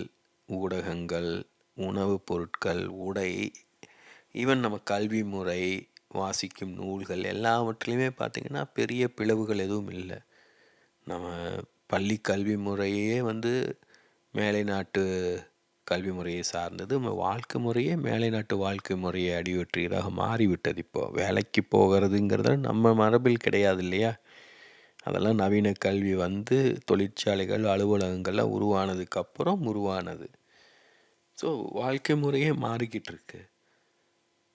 ஊடகங்கள், உணவுப் பொருட்கள், உடை, ஈவன் நம்ம கல்வி முறை, வாசிக்கும் நூல்கள் எல்லாவற்றிலுமே பார்த்திங்கன்னா பெரிய பிளவுகள் எதுவும் இல்லை. நம்ம பள்ளி கல்வி முறையே வந்து மேலை நாட்டு கல்வி முறையை சார்ந்தது. நம்ம வாழ்க்கை முறையே மேலை நாட்டு வாழ்க்கை முறையை அடிவற்றியதாக மாறிவிட்டது. இப்போது வேலைக்கு போகிறதுங்கிறத நம்ம மரபில் கிடையாது இல்லையா? அதெல்லாம் நவீன கல்வி வந்து தொழிற்சாலைகள், அலுவலகங்கள்லாம் உருவானதுக்கப்புறம் உருவானது. ஸோ வாழ்க்கை முறையே மாறிக்கிட்டு இருக்கு.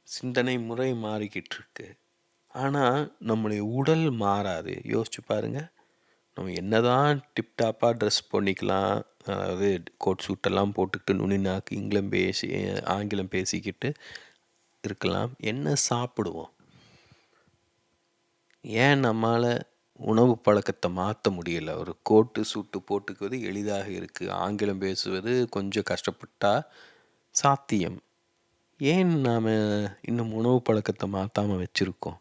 சிந்தனை முறை மாறிக்கிட்டு இருக்கு. ஆனால் நம்முடைய உடல் மாறாது. யோசிச்சு பாருங்க. நம்ம என்னதான் டிப்டாப்பாக ட்ரெஸ் பண்ணிக்கலாம், அதாவது கோட் சூட்டெல்லாம் போட்டுக்கிட்டு நுனி நாக்கு ஆங்கிலம் பேசிக்கிட்டு இருக்கலாம். என்ன சாப்பிடுவோம்? ஏன் நம்மால் உணவு பழக்கத்தை மாற்ற முடியல? ஒரு கோட்டு சூட்டு போட்டுக்குவது எளிதாக இருக்குது. ஆங்கிலம் பேசுவது கொஞ்சம் கஷ்டப்பட்டா சாத்தியம். ஏன் நாம் இன்னும் உணவு பழக்கத்தை மாற்றாமல் வச்சுருக்கோம்?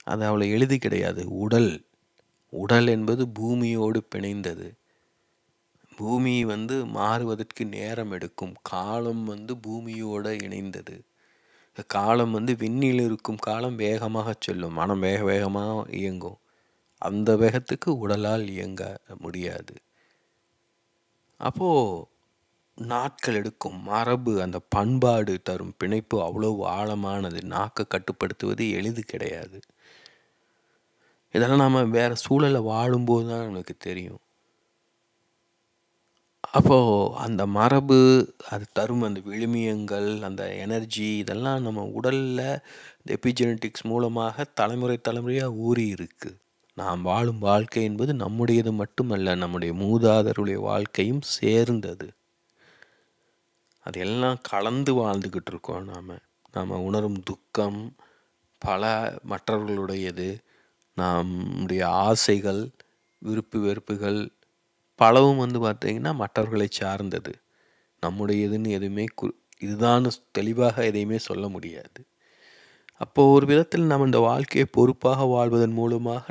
அது அவ்வளோ எளிது கிடையாது. உடல் என்பது பூமியோடு பிணைந்தது. பூமி வந்து மாறுவதற்கு நேரம் எடுக்கும். காலம் வந்து பூமியோடு இணைந்தது. காலம் வந்து விண்ணில் இருக்கும் காலம் வேகமாக செல்லும். மனம் வேக வேகமாக இயங்கும். அந்த வேகத்துக்கு உடலால் இயங்க முடியாது. அப்போது நாட்கள் எடுக்கும். மரபு, அந்த பண்பாடு தரும் பிணைப்பு அவ்வளவு ஆழமானது. நாக்கை கட்டுப்படுத்துவது எளிது கிடையாது. இதெல்லாம் நாம் வேறு சூழலில் வாழும்போது தான் நமக்கு தெரியும். அப்போது அந்த மரபு, அது தரும் அந்த விழுமியங்கள், அந்த எனர்ஜி, இதெல்லாம் நம்ம உடலில் எபிஜெனட்டிக்ஸ் மூலமாக தலைமுறையாக ஊறி இருக்குது. நாம் வாழும் வாழ்க்கை என்பது நம்முடையது மட்டுமல்ல, நம்முடைய மூதாதையருடைய வாழ்க்கையும் சேர்ந்தது. அது எல்லாம் கலந்து வாழ்ந்துக்கிட்டு இருக்கோம். நாம் உணரும் துக்கம் பல மற்றவர்களுடையது. நம்முடைய ஆசைகள், விருப்பு வெறுப்புகள் பலவும் வந்து பார்த்திங்கன்னா மற்றவர்களை சார்ந்தது. நம்முடையதுன்னு எதுவுமே இதுதான் தெளிவாக எதையுமே சொல்ல முடியாது. அப்போது ஒரு விதத்தில் நாம் இந்த வாழ்க்கையை பொறுப்பாக வாழ்வதன் மூலமாக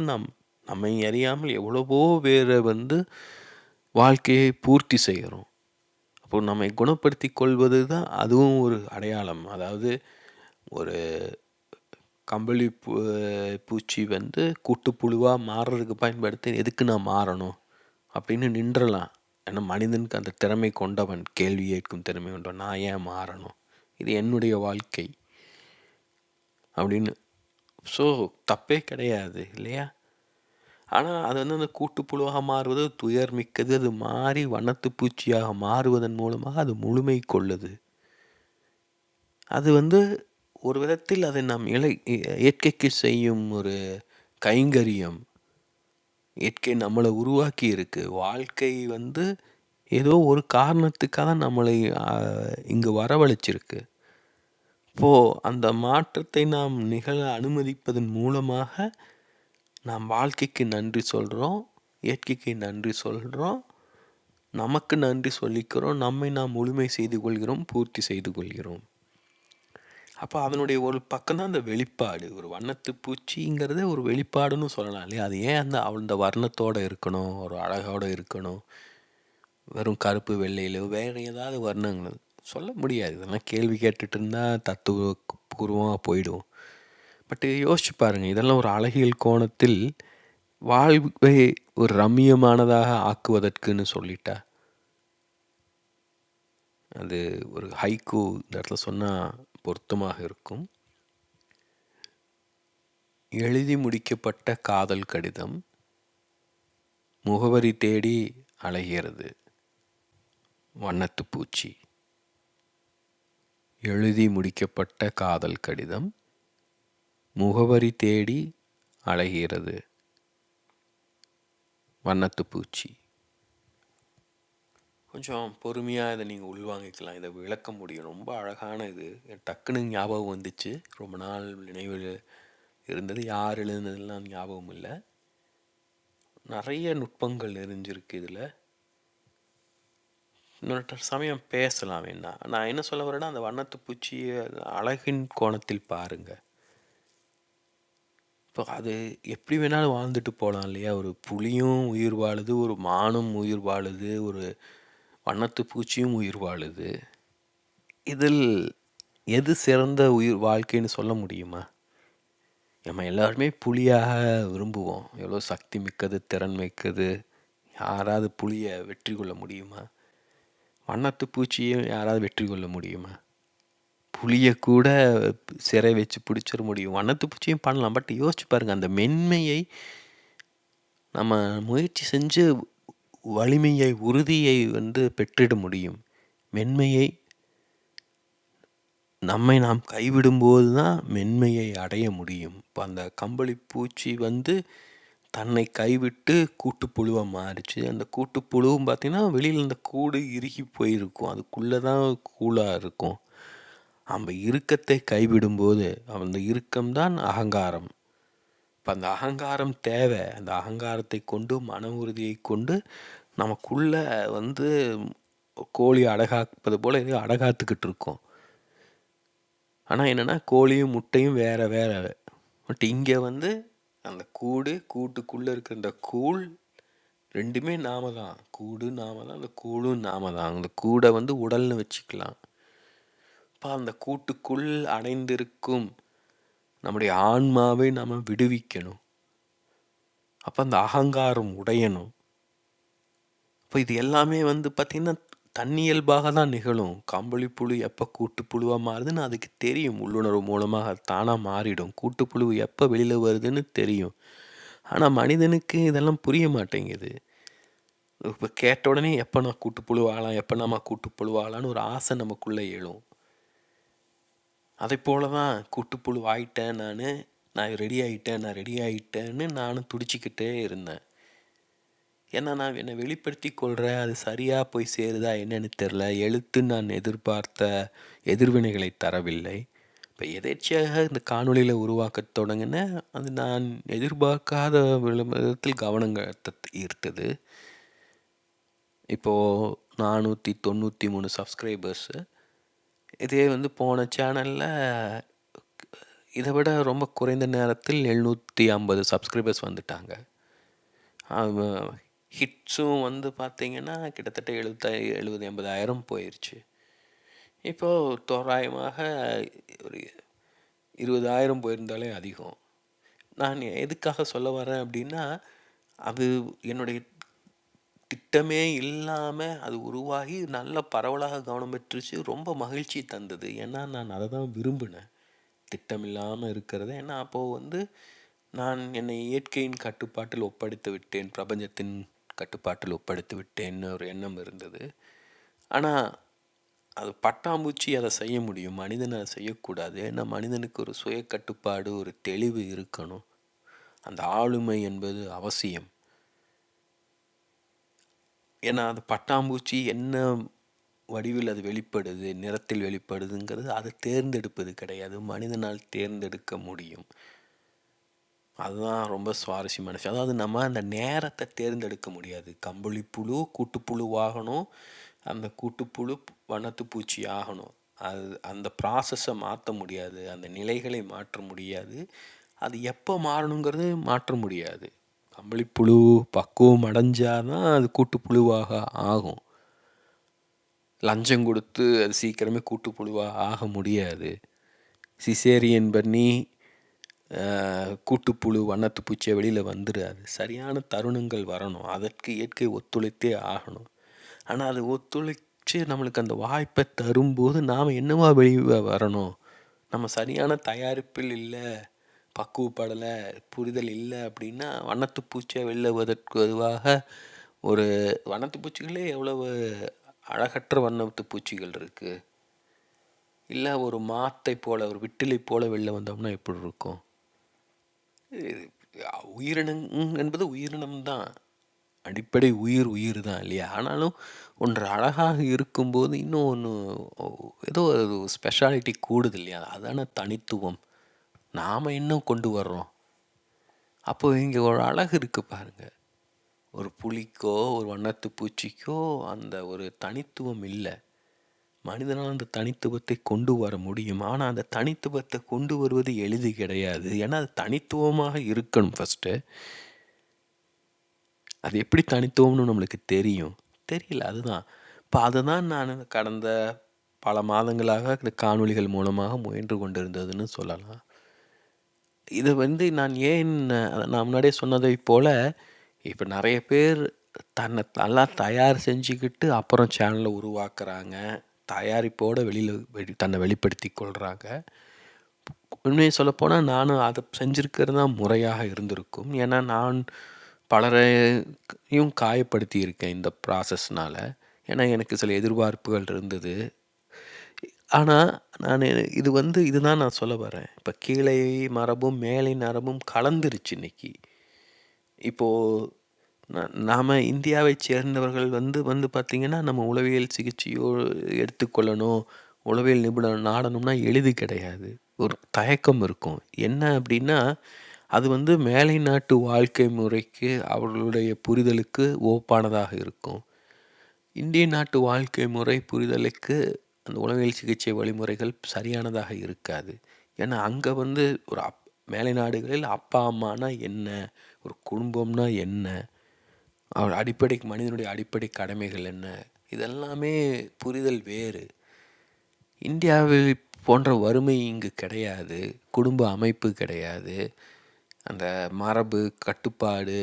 நம்மை அறியாமல் எவ்வளவோ பேரை வந்து வாழ்க்கையை பூர்த்தி செய்கிறோம். அப்போது நம்மை குணப்படுத்தி கொள்வது தான் அதுவும் ஒரு அடையாளம். அதாவது ஒரு கம்பளி பூச்சி வந்து கூட்டுப்புழுவாக மாறுறதுக்கு பயன்படுத்தி எதுக்கு நான் மாறணும் அப்படின்னு நின்றலாம். ஏன்னா மனிதனுக்கு அந்த திறமை கொண்டவன், கேள்வி கேட்கும் திறமை கொண்டவன். நான் ஏன் மாறணும்? இது என்னுடைய வாழ்க்கை அப்படின்னு. ஸோ தப்பே கிடையாது இல்லையா? ஆனால் அது வந்து அந்த கூட்டுப்புழுவாக மாறுவது துயர் மிக்கது. அது மாறி வண்ணத்து பூச்சியாக மாறுவதன் மூலமாக அது முழுமை கொள்ளுது. அது வந்து ஒரு விதத்தில் அதை நாம் இயற்கைக்கு செய்யும் ஒரு கைங்கரியம். இயற்கை நம்மளை உருவாக்கி இருக்கு. வாழ்க்கை வந்து ஏதோ ஒரு காரணத்துக்காக நம்மளை இங்கு வரவழைச்சிருக்கு. அந்த மாற்றத்தை நாம் நிகழ அனுமதிப்பதன் மூலமாக நாம் வாழ்க்கைக்கு நன்றி சொல்கிறோம், இயற்கைக்கு நன்றி சொல்கிறோம், நமக்கு நன்றி சொல்லிக்கிறோம், நம்மை நாம் முழுமை செய்து கொள்கிறோம், பூர்த்தி செய்து கொள்கிறோம். அப்போ அதனுடைய ஒரு பக்கம் தான் அந்த வெளிப்பாடு. ஒரு வண்ணத்து பூச்சிங்கிறது ஒரு வெளிப்பாடுன்னு சொல்லலாம் இல்லையா? அது ஏன் அந்த வர்ணத்தோடு இருக்கணும், ஒரு அழகோடு இருக்கணும், வெறும் கருப்பு வெள்ளையிலோ வேறு ஏதாவது வர்ணங்கள் சொல்ல முடியாது. இதெல்லாம் கேள்வி கேட்டுட்டு இருந்தால் தத்துவ பூர்வமாக போயிடும். பட் யோசிச்சு பாருங்கள், இதெல்லாம் ஒரு அழகியல் கோணத்தில் வாழ்வை ஒரு ரம்மியமானதாக ஆக்குவதற்குன்னு சொல்லிட்டா அது ஒரு ஹைக்கூ இந்த இடத்துல சொன்னால் பொருத்தமாக இருக்கும். எழுதி முடிக்கப்பட்ட காதல் கடிதம் முகவரி தேடி அலைகிறது வண்ணத்து பூச்சி. எழுதி முடிக்கப்பட்ட காதல் கடிதம் முகவரி தேடி அலைகிறது வண்ணத்து பூச்சி. கொஞ்சம் பொறுமையாக இதை நீங்கள் உள்வாங்கிக்கலாம், இதை விளக்க முடியும். ரொம்ப அழகான இது, டக்குன்னு ஞாபகம் வந்துச்சு, ரொம்ப நாள் நினைவில் இருந்தது. யார் எழுதுனதுலாம் ஞாபகம் இல்லை. நிறைய நுட்பங்கள் நிறைஞ்சிருக்கு இதில். இன்னொரு சமயம் பேசலாம். என்ன நான் என்ன சொல்ல வரேன்னா, அந்த வண்ணத்து பூச்சியை அழகின் கோணத்தில் பாருங்கள். இப்போ அது எப்படி வேணாலும் வாழ்ந்துட்டு போகலாம் இல்லையா? ஒரு புலியும் உயிர் வாழுது, ஒரு மானும் உயிர் வாழுது, ஒரு வண்ணத்து பூச்சியும் உயிர் வாழுது. இதில் எது சிறந்த வாழ்க்கைன்னு சொல்ல முடியுமா? நம்ம எல்லாருமே புலியாக விரும்புவோம். எவ்வளோ சக்தி மிக்கது, திறன் மிக்கது. யாராவது புலியை வெற்றி கொள்ள முடியுமா? வண்ணத்து பூச்சியும் யாராவது வெற்றி கொள்ள முடியுமா? புளியை கூட சிறை வச்சு பிடிச்சிட முடியும். வண்ணத்து பூச்சியும் பண்ணலாம். பட் யோசிச்சு பாருங்கள், அந்த மென்மையை நம்ம முயற்சி செஞ்சு வலிமையை, உறுதியை பெற்றிட முடியும். மென்மையை நம்மை நாம் கைவிடும்போது தான் மென்மையை அடைய முடியும். இப்போ அந்த கம்பளி பூச்சி தன்னை கைவிட்டு கூட்டுப்புழுவாக மாறிச்சு. அந்த கூட்டுப்புழுவும் பார்த்திங்கன்னா வெளியில் அந்த கூடு இறுகி போயிருக்கும், அதுக்குள்ளே தான் கூலாக இருக்கும். அந்த இறுக்கத்தை கைவிடும்போது அந்த இறுக்கம்தான் அகங்காரம். இப்போ அந்த அகங்காரம் தேவை. அந்த அகங்காரத்தை கொண்டு, மன உறுதியை கொண்டு நமக்குள்ளே கோழி அடகாப்பது போல் எதையும் அடகாத்துக்கிட்டு இருக்கோம். ஆனால் என்னென்னா, கோழியும் முட்டையும் வேறு வேறு. பட் இங்கே அந்த கூட்டுக்குள்ளே இருக்கிற அந்த கூழ் ரெண்டுமே நாம தான். கூடு நாம தான், அந்த கூழும் நாம தான். அந்த கூடை உடல்னு வச்சுக்கலாம். இப்போ அந்த கூட்டுக்குள் அடைந்திருக்கும் நம்முடைய ஆன்மாவை நம்ம விடுவிக்கணும். அப்போ அந்த அகங்காரம் உடையணும். இப்போ இது எல்லாமே பார்த்திங்கன்னா தன்னியல்பாக தான் நிகழும். கம்பளி புழு எப்போ கூட்டுப்புழுவாக மாறுதுன்னு அதுக்கு தெரியும். உள்ளுணர்வு மூலமாக தானாக மாறிடும். கூட்டுப்புழு எப்போ வெளியில் வருதுன்னு தெரியும். ஆனால் மனிதனுக்கு இதெல்லாம் புரிய மாட்டேங்குது. இப்போ கேட்ட உடனே எப்போ நான் கூட்டுப்புழு ஆகலாம், எப்போ நம்ம கூட்டுப்புழு ஆகலான்னு ஒரு ஆசை நமக்குள்ளே எழும். அதை போல தான் கூட்டுப்புழு ஆகிட்டேன், நான் ரெடி ஆகிட்டேன்னு நானும் துடிச்சிக்கிட்டே இருந்தேன். ஏன்னா நான் என்னை வெளிப்படுத்தி கொள்கிறேன், அது சரியாக போய் சேருதா என்னன்னு தெரில. எழுத்து நான் எதிர்பார்த்த எதிர்வினைகளை தரவில்லை. இப்போ எதேர்ச்சியாக இந்த காணொலியில் உருவாக்க தொடங்கினேன். அது நான் எதிர்பார்க்காத விதத்தில் கவனங்கள் ஈர்த்தது. இப்போது 493 சப்ஸ்கிரைபர்ஸு. இதே போன சேனலில் இதை விட ரொம்ப குறைந்த நேரத்தில் 750 சப்ஸ்கிரைபர்ஸ் வந்துட்டாங்க. ஹிட்ஸும் பார்த்திங்கன்னா கிட்டத்தட்ட 70-80,000 போயிடுச்சு. இப்போது தோராயமாக ஒரு 20,000 போயிருந்தாலே அதிகம். நான் எதுக்காக சொல்ல வரேன் அப்படின்னா, அது என்னுடைய திட்டமே இல்லாமல் அது உருவாகி நல்ல பரவலாக கவனம் பெற்றுச்சு. ரொம்ப மகிழ்ச்சி தந்தது. ஏன்னா நான் அதை தான் விரும்பினேன், திட்டம் இல்லாமல் இருக்கிறது. ஏன்னா அப்போது நான் என்னை இயற்கையின் கட்டுப்பாட்டில் ஒப்படைத்து விட்டேன், பிரபஞ்சத்தின் கட்டுப்பாட்டில் ஒப்படைத்து விட்டேன்னு ஒரு எண்ணம் இருந்தது. ஆனால் அது பட்டாம்பூச்சி அதை செய்ய முடியும், மனிதன் அதை செய்யக்கூடாது. ஏன்னா மனிதனுக்கு ஒரு சுய கட்டுப்பாடு, ஒரு தெளிவு இருக்கணும். அந்த ஆளுமை என்பது அவசியம். ஏன்னா அது பட்டாம்பூச்சி என்ன வடிவில் அது வெளிப்படுது, நிறத்தில் வெளிப்படுதுங்கிறது அதை தேர்ந்தெடுப்பது கிடையாது. மனிதனால் தேர்ந்தெடுக்க முடியும். அதுதான் ரொம்ப சுவாரஸ்யமான விஷயம். அதாவது நம்ம அந்த நேரத்தை தேர்ந்தெடுக்க முடியாது. கம்பளி புழு கூட்டுப்புழுவாகணும், அந்த கூட்டுப்புழு வண்ணத்து பூச்சி ஆகணும். அது அந்த ப்ராசஸை மாற்ற முடியாது, அந்த நிலைகளை மாற்ற முடியாது. அது எப்போ மாறணுங்கிறது மாற்ற முடியாது. கம்பளிப்புழு பக்குவம் அடைஞ்சாதான் அது கூட்டுப்புழுவாக ஆகும். லஞ்சம் கொடுத்து அது சீக்கிரமே கூட்டுப்புழுவாக ஆக முடியாது. சிசேரியன் பண்ணி கூட்டுப்புழு வண்ணத்து பூச்சியை வெளியில் வந்துடாது. சரியான தருணங்கள் வரணும், அதற்கு இயற்கை ஒத்துழைத்தே ஆகணும். ஆனால் அது ஒத்துழைச்சி நம்மளுக்கு அந்த வாய்ப்பை தரும்போது நாம் என்னவா வெளியே வரணும்? நம்ம சரியான தயாரிப்பில் இல்லை, பக்குவப்படலை, புரிதல் இல்லை அப்படின்னா வண்ணத்து பூச்சியை வெளிவதற்கு அதுவாக ஒரு வண்ணத்து பூச்சிகளே எவ்வளவு அழகற்ற வண்ணத்து பூச்சிகள் இருக்குது. இல்லை ஒரு மாத்தை போல், ஒரு விட்டிலை போல் வெளில வந்தோம்னா எப்படி இருக்கும்? உயிரினம் என்பது உயிரினம்தான், அடிப்படை உயிர் தான் இல்லையா? ஆனாலும் ஒன்று அழகாக இருக்கும்போது இன்னும் ஒன்று ஏதோ ஒரு ஸ்பெஷாலிட்டி கூடுது இல்லையா? அதான தனித்துவம். நாம் இன்னும் கொண்டு வர்றோம். அப்போ இங்கே ஒரு அழகு இருக்குது பாருங்கள். ஒரு புலிக்கோ ஒரு வண்ணத்து பூச்சிக்கோ அந்த ஒரு தனித்துவம் இல்லை. மனிதனால் அந்த தனித்துவத்தை கொண்டு வர முடியும். ஆனால் அந்த தனித்துவத்தை கொண்டு வருவது எளிது கிடையாது. ஏன்னா அது தனித்துவமாக இருக்கணும் ஃபஸ்ட்டு. அது எப்படி தனித்துவம்னு நம்மளுக்கு தெரியல. அதுதான் இப்போ அதை தான் நான் கடந்த பல மாதங்களாக இந்த காணொளிகள் மூலமாக முயன்று கொண்டிருந்ததுன்னு சொல்லலாம். இதை நான் ஏன் நான் முன்னாடியே சொன்னதை போல் இப்போ நிறைய பேர் தன்னை நல்லா தயார் செஞ்சுக்கிட்டு அப்புறம் சேனலை உருவாக்குறாங்க, தயாரிப்போடு தன்னை வெளிப்படுத்தி கொள்கிறாங்க. உண்மையை சொல்லப்போனால் நானும் அதை செஞ்சுருக்கிறது தான் முறையாக இருந்திருக்கும். ஏன்னா நான் பலரையும் காயப்படுத்தி இருக்கேன் இந்த ப்ராசஸ்னால். ஏன்னா எனக்கு சில எதிர்பார்ப்புகள் இருந்தது. ஆனால் நான் இதுதான் நான் சொல்ல வரேன். இப்போ கீழே மரபும் மேலை மரபும் கலந்துருச்சு இன்றைக்கி. இப்போது நாம் இந்தியாவை சேர்ந்தவர்கள் பார்த்திங்கன்னா நம்ம உளவியல் சிகிச்சையோ எடுத்துக்கொள்ளணும், உளவியல் நிபுணர் நாடணும்னா எளிது கிடையாது. ஒரு தயக்கம் இருக்கும். என்ன அப்படின்னா அது மேலை நாட்டு வாழ்க்கை முறைக்கு அவர்களுடைய புரிதலுக்கு ஓப்பானதாக இருக்கும். இந்திய நாட்டு வாழ்க்கை முறை புரிதலுக்கு அந்த உளவியல் சிகிச்சை வழிமுறைகள் சரியானதாக இருக்காது. ஏன்னா அங்கே ஒரு மேலை நாடுகளில் அப்பா அம்மானா என்ன, ஒரு குடும்பம்னா என்ன, அவர் மனிதனுடைய அடிப்படை கடமைகள் என்ன, இதெல்லாமே புரிதல் வேறு. இந்தியாவில் போன்ற வறுமை இங்கு கிடையாது, குடும்ப அமைப்பு கிடையாது, அந்த மரபு கட்டுப்பாடு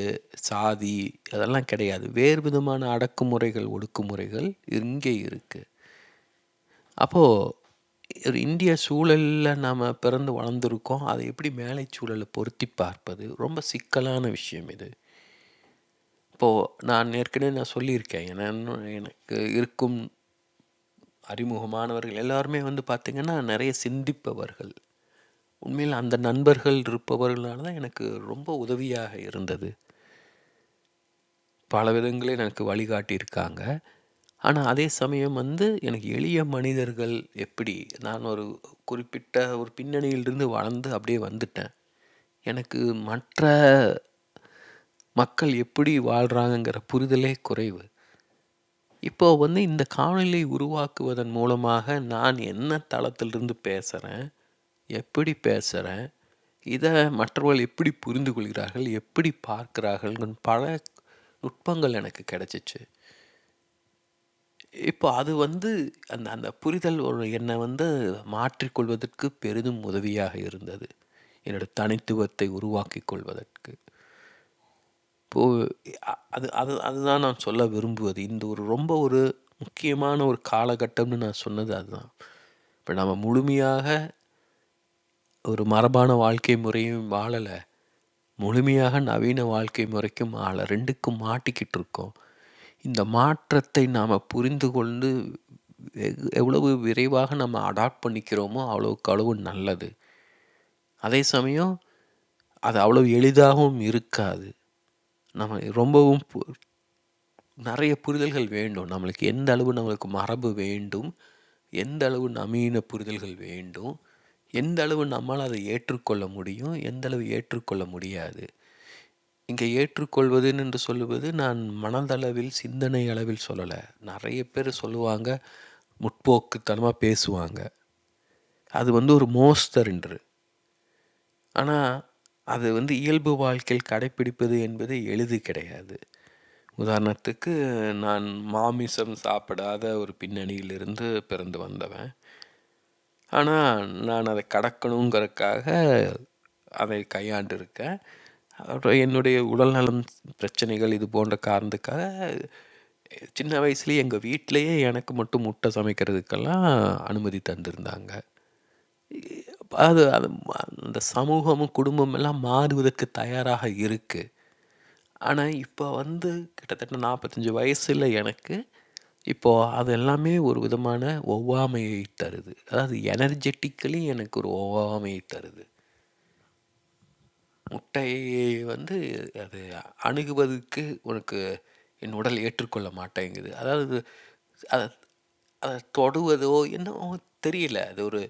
சாதி அதெல்லாம் கிடையாது. வேறு விதமான அடக்குமுறைகள் ஒடுக்குமுறைகள் இங்கே இருக்குது. அப்போது ஒரு இந்திய சூழலில் நாம் பிறந்து வளர்ந்துருக்கோம். அதை எப்படி மேலை சூழலை பொருத்தி பார்ப்பது ரொம்ப சிக்கலான விஷயம் இது. இப்போது நான் ஏற்கனவே சொல்லியிருக்கேன், எனக்கு இருக்கும் அறிமுகமானவர்கள் எல்லாருமே பார்த்திங்கன்னா நிறைய சிந்திப்பவர்கள். உண்மையில் அந்த நண்பர்கள் இருப்பவர்களால் தான் எனக்கு ரொம்ப உதவியாக இருந்தது. பல விதங்களில் எனக்கு வழிகாட்டியிருக்காங்க. ஆனால் அதே சமயம் எனக்கு எளிய மனிதர்கள் எப்படி, நான் ஒரு குறிப்பிட்ட ஒரு பின்னணியிலிருந்து வளர்ந்து அப்படியே வந்துட்டேன். எனக்கு மற்ற மக்கள் எப்படி வாழ்கிறாங்கங்கிற புரிதலே குறைவு. இப்போது இந்த காணொளியை உருவாக்குவதன் மூலமாக நான் என்ன தளத்திலிருந்து பேசுகிறேன், எப்படி பேசுகிறேன், இதை மற்றவர்கள் எப்படி புரிந்து கொள்கிறார்கள், எப்படி பார்க்கிறார்கள், பல நுட்பங்கள் எனக்கு கிடைச்சிச்சு. இப்போ அது அந்த அந்த புரிதல் என்னை மாற்றிக்கொள்வதற்கு பெரிதும் உதவியாக இருந்தது, என்னோடய தனித்துவத்தை உருவாக்கி கொள்வதற்கு. இப்போது அதுதான் நான் சொல்ல விரும்புவது. இந்த ரொம்ப ஒரு முக்கியமான ஒரு காலகட்டம்னு நான் சொன்னது அதுதான். இப்போ நம்ம முழுமையாக ஒரு மரபான வாழ்க்கை முறையும் வாழலை, முழுமையாக நவீன வாழ்க்கை முறைக்கும் ரெண்டுக்கும் மாட்டிக்கிட்டு இருக்கோம். இந்த மாற்றத்தை நாம் புரிந்து கொண்டு எவ்வளவு விரைவாக நம்ம அடாப்ட் பண்ணிக்கிறோமோ அவ்வளவுக்கு அளவு நல்லது. அதே சமயம் அது அவ்வளவு எளிதாகவும் இருக்காது. நம்ம ரொம்பவும் நிறைய புரிதல்கள் வேண்டும். நம்மளுக்கு எந்த அளவு நம்மளுக்கு மரபு வேண்டும், எந்த அளவு நவீன புரிதல்கள் வேண்டும், எந்த அளவு நம்மால் அதை ஏற்றுக்கொள்ள முடியும், எந்த அளவு ஏற்றுக்கொள்ள முடியாது. இங்கே ஏற்றுக்கொள்வதுன்னு என்று சொல்லுவது நான் மனதளவில் சிந்தனை அளவில் சொல்லலை. நிறைய பேர் சொல்லுவாங்க, முற்போக்குத்தனமாக பேசுவாங்க, அது ஒரு மோஸ்தர் என்று. ஆனால் அது இயல்பு வாழ்க்கையில் கடைப்பிடிப்பது என்பது எளிது கிடையாது. உதாரணத்துக்கு, நான் மாமிசம் சாப்பிடாத ஒரு பின்னணியிலிருந்து பிறந்து வந்தவன். ஆனால் நான் அதை கடக்கணுங்கிறதுக்காக அதை கையாண்டிருக்கேன். அப்புறம் என்னுடைய உடல்நலம் பிரச்சனைகள் இது போன்ற காரணத்துக்காக சின்ன வயசுலேயே எங்கள் வீட்டிலையே எனக்கு மட்டும் முட்டை சமைக்கிறதுக்கெல்லாம் அனுமதி தந்திருந்தாங்க. அது அது அந்த சமூகமும் குடும்பம் எல்லாம் மாறுவதற்கு தயாராக இருக்குது. ஆனால் இப்போ கிட்டத்தட்ட 45 வயசில் எனக்கு இப்போது அது எல்லாமே ஒரு விதமான ஒவ்வாமையை தருது. அதாவது எனர்ஜெட்டிக்கலி எனக்கு ஒரு ஒவ்வாமையை தருது. முட்டையை அது அணுகுவதற்கு உனக்கு என் உடல் ஏற்றுக்கொள்ள மாட்டேங்குது. அதாவது அதை அதை தொடுவதோ என்னவோ தெரியல. அது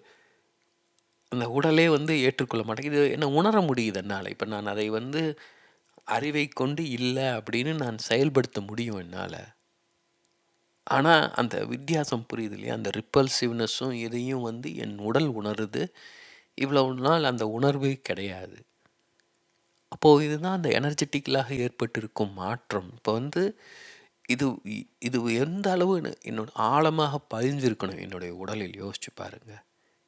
அந்த உடலே ஏற்றுக்கொள்ள மாட்டேங்குது. என்ன உணர முடியுது என்னால். இப்போ நான் அதை அறிவை கொண்டு இல்லை அப்படின்னு நான் செயல்படுத்த முடியும் என்னால். ஆனால் அந்த வித்தியாசம் புரியுது இல்லையா? அந்த ரிப்பல்சிவ்னஸும் இதையும் என் உடல் உணருது. இவ்வளவு நாள் அந்த உணர்வு கிடையாது. அப்போது இதுதான் அந்த எனர்ஜெட்டிக்கலாக ஏற்பட்டிருக்கும் மாற்றம். இப்போ இது இது எந்த அளவு என்னோட ஆழமாக பதிஞ்சிருக்கணும் என்னுடைய உடலில். யோசிச்சு பாருங்கள்.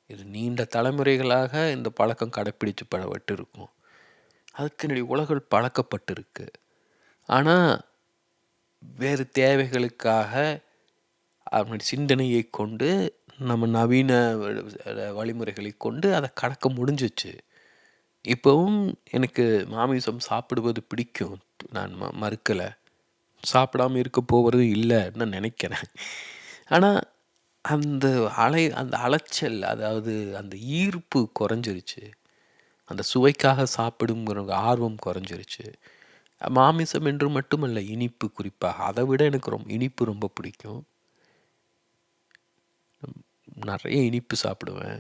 இது நீண்ட தலைமுறைகளாக இந்த பழக்கம் கடைப்பிடிச்சு பழப்பட்டு இருக்கும். அதுக்கு என்னுடைய உலகில் பழக்கப்பட்டிருக்கு. ஆனால் வேறு தேவைகளுக்காக அவனுடைய சிந்தனையை கொண்டு நம்ம நவீன வழிமுறைகளை கொண்டு அதை கடக்க முடிஞ்சிச்சு. இப்போவும் எனக்கு மாமிசம் சாப்பிடுவது பிடிக்கும். நான் மறுக்கலை. சாப்பிடாமல் இருக்க போகிறது இல்லைன்னு நினைக்கிறேன். ஆனால் அந்த அலைச்சல், அதாவது அந்த ஈர்ப்பு குறைஞ்சிருச்சு. அந்த சுவைக்காக சாப்பிடுங்கிற ஆர்வம் குறைஞ்சிருச்சு. மாமிசம் என்று மட்டுமல்ல, இனிப்பு குறிப்பாக. அதை விட எனக்கு இனிப்பு ரொம்ப பிடிக்கும். நிறைய இனிப்பு சாப்பிடுவேன்.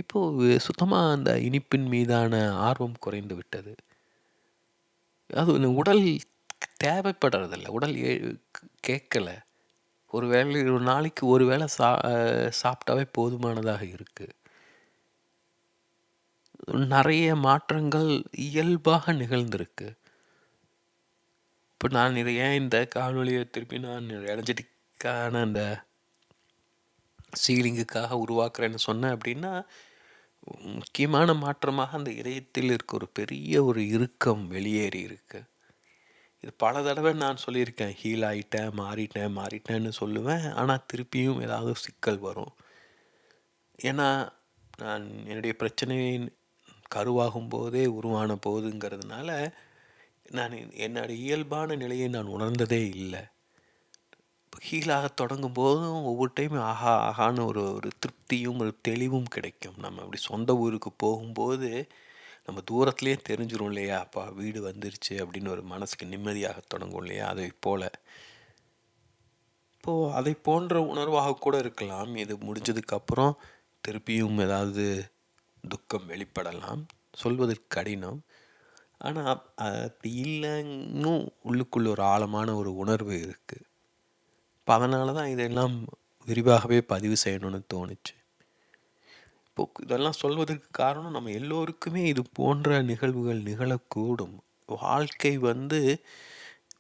இப்போது சுத்தமாக அந்த இனிப்பின் மீதான ஆர்வம் குறைந்து விட்டது. அது உடல் தேவைப்படுறதில்ல. உடல் கேட்கலை. ஒரு நாளைக்கு ஒரு வேளை சாப்பிட்டாவே போதுமானதாக இருக்குது. நிறைய மாற்றங்கள் இயல்பாக நிகழ்ந்திருக்கு. இப்போ நான் இதை ஏன் இந்த காணொலியை திருப்பி நான் எனர்ஜெட்டிக்கான அந்த சீலிங்குக்காக உருவாக்குறேன்னு சொன்னேன் அப்படின்னா, முக்கியமான மாற்றமாக அந்த இதயத்தில் இருக்க ஒரு பெரிய ஒரு இறுக்கம் வெளியேறி இருக்கு. இது பல தடவை நான் சொல்லியிருக்கேன். ஹீல் ஆகிட்டேன், மாறிட்டேன்னு சொல்லுவேன். ஆனால் திருப்பியும் ஏதாவது சிக்கல் வரும். ஏன்னா நான் என்னுடைய பிரச்சனையின் கருவாகும் போதே உருவான போதுங்கிறதுனால நான் என்னுடைய இயல்பான நிலையை நான் உணர்ந்ததே இல்லை. ஹீலாக தொடங்கும் போதும் ஒவ்வொரு டைம் ஆகான்னு ஒரு திருப்தியும் ஒரு தெளிவும் கிடைக்கும். நம்ம அப்படி சொந்த ஊருக்கு போகும்போது நம்ம தூரத்துலேயே தெரிஞ்சிடும் இல்லையா, அப்பா வீடு வந்துருச்சு அப்படின்னு ஒரு மனசுக்கு நிம்மதியாக தொடங்கும் இல்லையா. அதை போல் இப்போது அதை போன்ற உணர்வாக கூட இருக்கலாம். இது முடிஞ்சதுக்கப்புறம் திருப்பியும் ஏதாவது துக்கம் வெளிப்படலாம். சொல்வதற்கு கடினம். ஆனால் அப்படி இல்லைன்னு உள்ளுக்குள்ள ஒரு ஆழமான ஒரு உணர்வு இருக்குது. இப்போ அதனால தான் இதெல்லாம் விரிவாகவே பதிவு செய்யணும்னு தோணுச்சு. இப்போ இதெல்லாம் சொல்வதற்கு காரணம், நம்ம எல்லோருக்குமே இது போன்ற நிகழ்வுகள் நிகழக்கூடும். வாழ்க்கை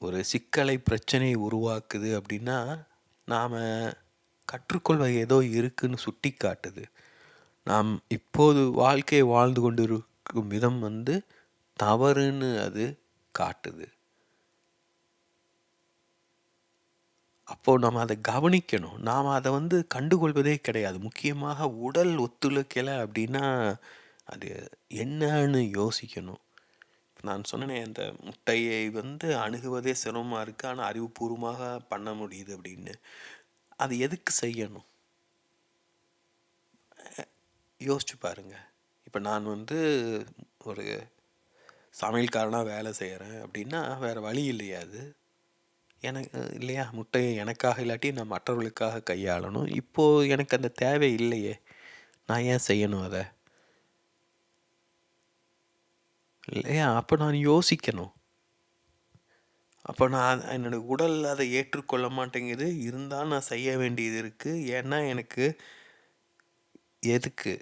ஒரு சிக்கலை பிரச்சனையை உருவாக்குது அப்படின்னா நாம் கற்றுக்கொள்வது ஏதோ இருக்குன்னு சுட்டி காட்டுது. நாம் இப்போது வாழ்க்கையை வாழ்ந்து கொண்டு இருக்கும் விதம் தவறுன்னு அது காட்டுது. அப்போது நம்ம அதை கவனிக்கணும். நாம் அதை கண்டுகொள்வதே கிடையாது. முக்கியமாக உடல் ஒத்துழைக்கலை அப்படின்னா அது என்னன்னு யோசிக்கணும். நான் சொன்னேனே, அந்த முட்டையை அணுகுவதே சிரமமாக இருக்குது, ஆனால் அறிவுபூர்வமாக பண்ண முடியுது அப்படின்னு. அது எதுக்கு செய்யணும் யோசிச்சு பாருங்க. இப்போ நான் ஒரு சமையல்காரனாக வேலை செய்கிறேன் அப்படின்னா வேறு வழி இல்லையா? அது எனக்கு இல்லையா? முட்டைய எனக்காக இல்லாட்டி நான் மற்றவர்களுக்காக கையாளணும். இப்போது எனக்கு அந்த தேவை இல்லையே, நான் ஏன் செய்யணும் அதை? இல்லையா? அப்போ நான் யோசிக்கணும். அப்போ நான் என்னோடய உடல் அதை ஏற்றுக்கொள்ள மாட்டேங்குது, இருந்தாலும் நான் செய்ய வேண்டியது இருக்குது. ஏன்னா எனக்கு எதுக்கு?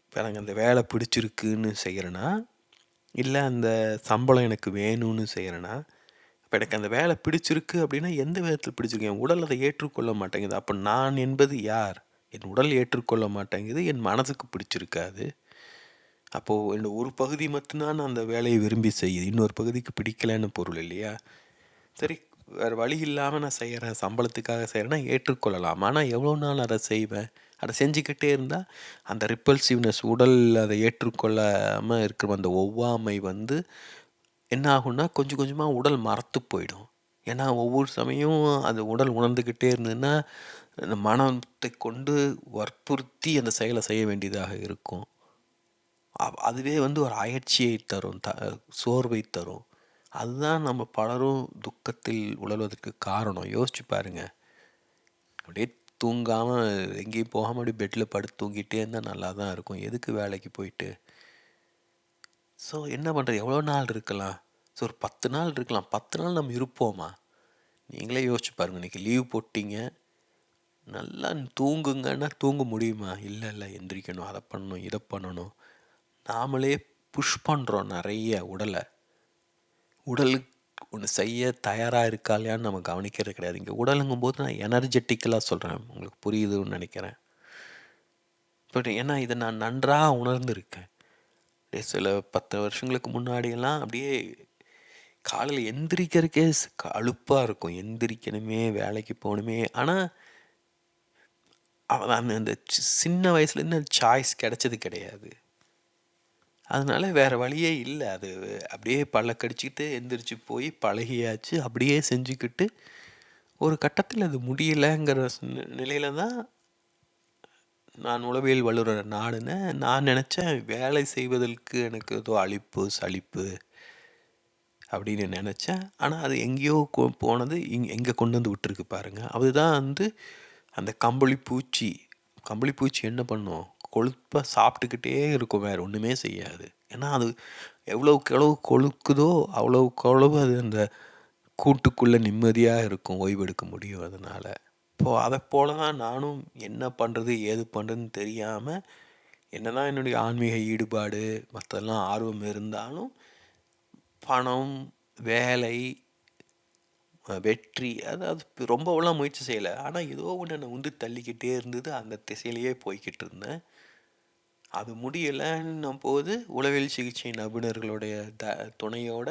இப்போ எனக்கு அந்த வேலை பிடிச்சிருக்குன்னு செய்கிறேன்னா, இல்லை அந்த சம்பளம் எனக்கு வேணும்னு செய்கிறேன்னா, இப்போ எனக்கு அந்த வேலை பிடிச்சிருக்கு அப்படின்னா எந்த விதத்தில் பிடிச்சிருக்கு? என் உடல் அதை ஏற்றுக்கொள்ள மாட்டேங்குது. அப்போ நான் என்பது யார்? என் உடல் ஏற்றுக்கொள்ள மாட்டேங்குது, என் மனதுக்கு பிடிச்சிருக்காது. அப்போது இந்த ஒரு பகுதி மட்டும்தான் அந்த வேலையை விரும்பி செய்யுது, இன்னொரு பகுதிக்கு பிடிக்கலைன்னு பொருள் இல்லையா? சரி, வேறு வழி இல்லாமல் நான் செய்கிறேன், சம்பளத்துக்காக செய்கிறேன்னா ஏற்றுக்கொள்ளலாம். ஆனால் எவ்வளோ நாள் அதை செய்வேன்? அதை செஞ்சுக்கிட்டே இருந்தால் அந்த ரிப்பல்சிவ்னஸ், உடல் அதை ஏற்றுக்கொள்ளாமல் இருக்கிற அந்த ஒவ்வாமை வந்து என்ன ஆகும்னா கொஞ்சம் கொஞ்சமாக உடல் மரத்து போயிடும். ஏன்னா ஒவ்வொரு சமயம் அது உடல் உணர்ந்துக்கிட்டே இருந்ததுன்னா அந்த மனத்தை கொண்டு வற்புறுத்தி அந்த செயலை செய்ய வேண்டியதாக இருக்கும். அதுவே வந்து ஒரு அயற்சியை தரும், சோர்வை தரும். அதுதான் நம்ம பலரும் துக்கத்தில் உழல்வதற்கு காரணம். யோசிச்சு பாருங்க. அப்படியே தூங்காமல் எங்கேயும் போகாமல் அப்படியே பெட்டில் படுத்து தூங்கிட்டே இருந்தால் நல்லா தான் இருக்கும். எதுக்கு வேலைக்கு போயிட்டு? ஸோ என்ன பண்ணுறது? எவ்வளோ நாள் இருக்கலாம்? ஸோ ஒரு 10 நாள் இருக்கலாம். 10 நாள் நம்ம இருப்போமா? நீங்களே யோசிச்சு பாருங்கள். இன்றைக்கி லீவ் போட்டிங்க, நல்லா தூங்குங்கன்னா தூங்க முடியுமா? இல்லை இல்லை, எந்திரிக்கணும், அதை பண்ணணும், இதை பண்ணணும். நாமளே புஷ் பண்ணுறோம் நிறைய உடலுக்கு ஒன்று செய்ய தயாராக இருக்கா இல்லையான்னு நம்ம கவனிக்கிறது கிடையாது. இங்கே உடலுங்கும் போது நான் எனர்ஜெட்டிக்கலாக சொல்கிறேன், உங்களுக்கு புரியுதுன்னு நினைக்கிறேன். பட் ஏன்னா இதை நான் நன்றாக உணர்ந்திருக்கேன். சில 10 வருஷங்களுக்கு முன்னாடியெல்லாம் அப்படியே காலையில் எந்திரிக்கிறதுக்கே அலுப்பாக இருக்கும். எந்திரிக்கணுமே, வேலைக்கு போகணுமே. ஆனால் அந்த சின்ன வயசுலேருந்து அந்த சாய்ஸ் கிடைச்சது கிடையாது. அதனால வேறு வழியே இல்லை. அது அப்படியே பல்ல கடிச்சிக்கிட்டு எந்திரிச்சு போய் பழகியாச்சு. அப்படியே செஞ்சுக்கிட்டு ஒரு கட்டத்தில் அது முடியலைங்கிற நிலையில தான் நான் உளவியல் வல்லுநர் நாடுனேன். நான் நினச்சேன் வேலை செய்வதற்கு எனக்கு ஏதோ அலுப்பு சலிப்பு அப்படின்னு நினச்சேன். ஆனால் அது எங்கேயோ போனது எங்கே கொண்டு வந்து விட்டுருக்கு பாருங்கள். அதுதான் வந்து அந்த கம்பளி பூச்சி என்ன பண்ணும்? கொழுப்பாக சாப்பிட்டுக்கிட்டே இருக்கும், வேறு ஒன்றுமே செய்யாது. ஏன்னா அது எவ்வளவுக்கு எவ்வளவு கொழுக்குதோ அவ்வளவுக்கு அவ்வளவு அது அந்த கூட்டுக்குள்ளே நிம்மதியாக இருக்கும், ஓய்வெடுக்க முடியும் அதனால். இப்போது அதை போல தான் நானும் என்ன பண்ணுறது ஏது பண்ணுறதுன்னு தெரியாமல், என்ன தான் என்னுடைய ஆன்மீக ஈடுபாடு மற்றெல்லாம் ஆர்வம் இருந்தாலும் பணம், வேலை, வெற்றி, அதாவது ரொம்பலாம் முயற்சி செய்யலை. ஆனால் ஏதோ ஒன்று என்னை உந்து தள்ளிக்கிட்டே இருந்தது, அந்த திசையிலேயே போய்கிட்டு இருந்தேன். அது முடியலைன்னும் போது உளவியல் சிகிச்சை நிபுணர்களுடைய துணையோட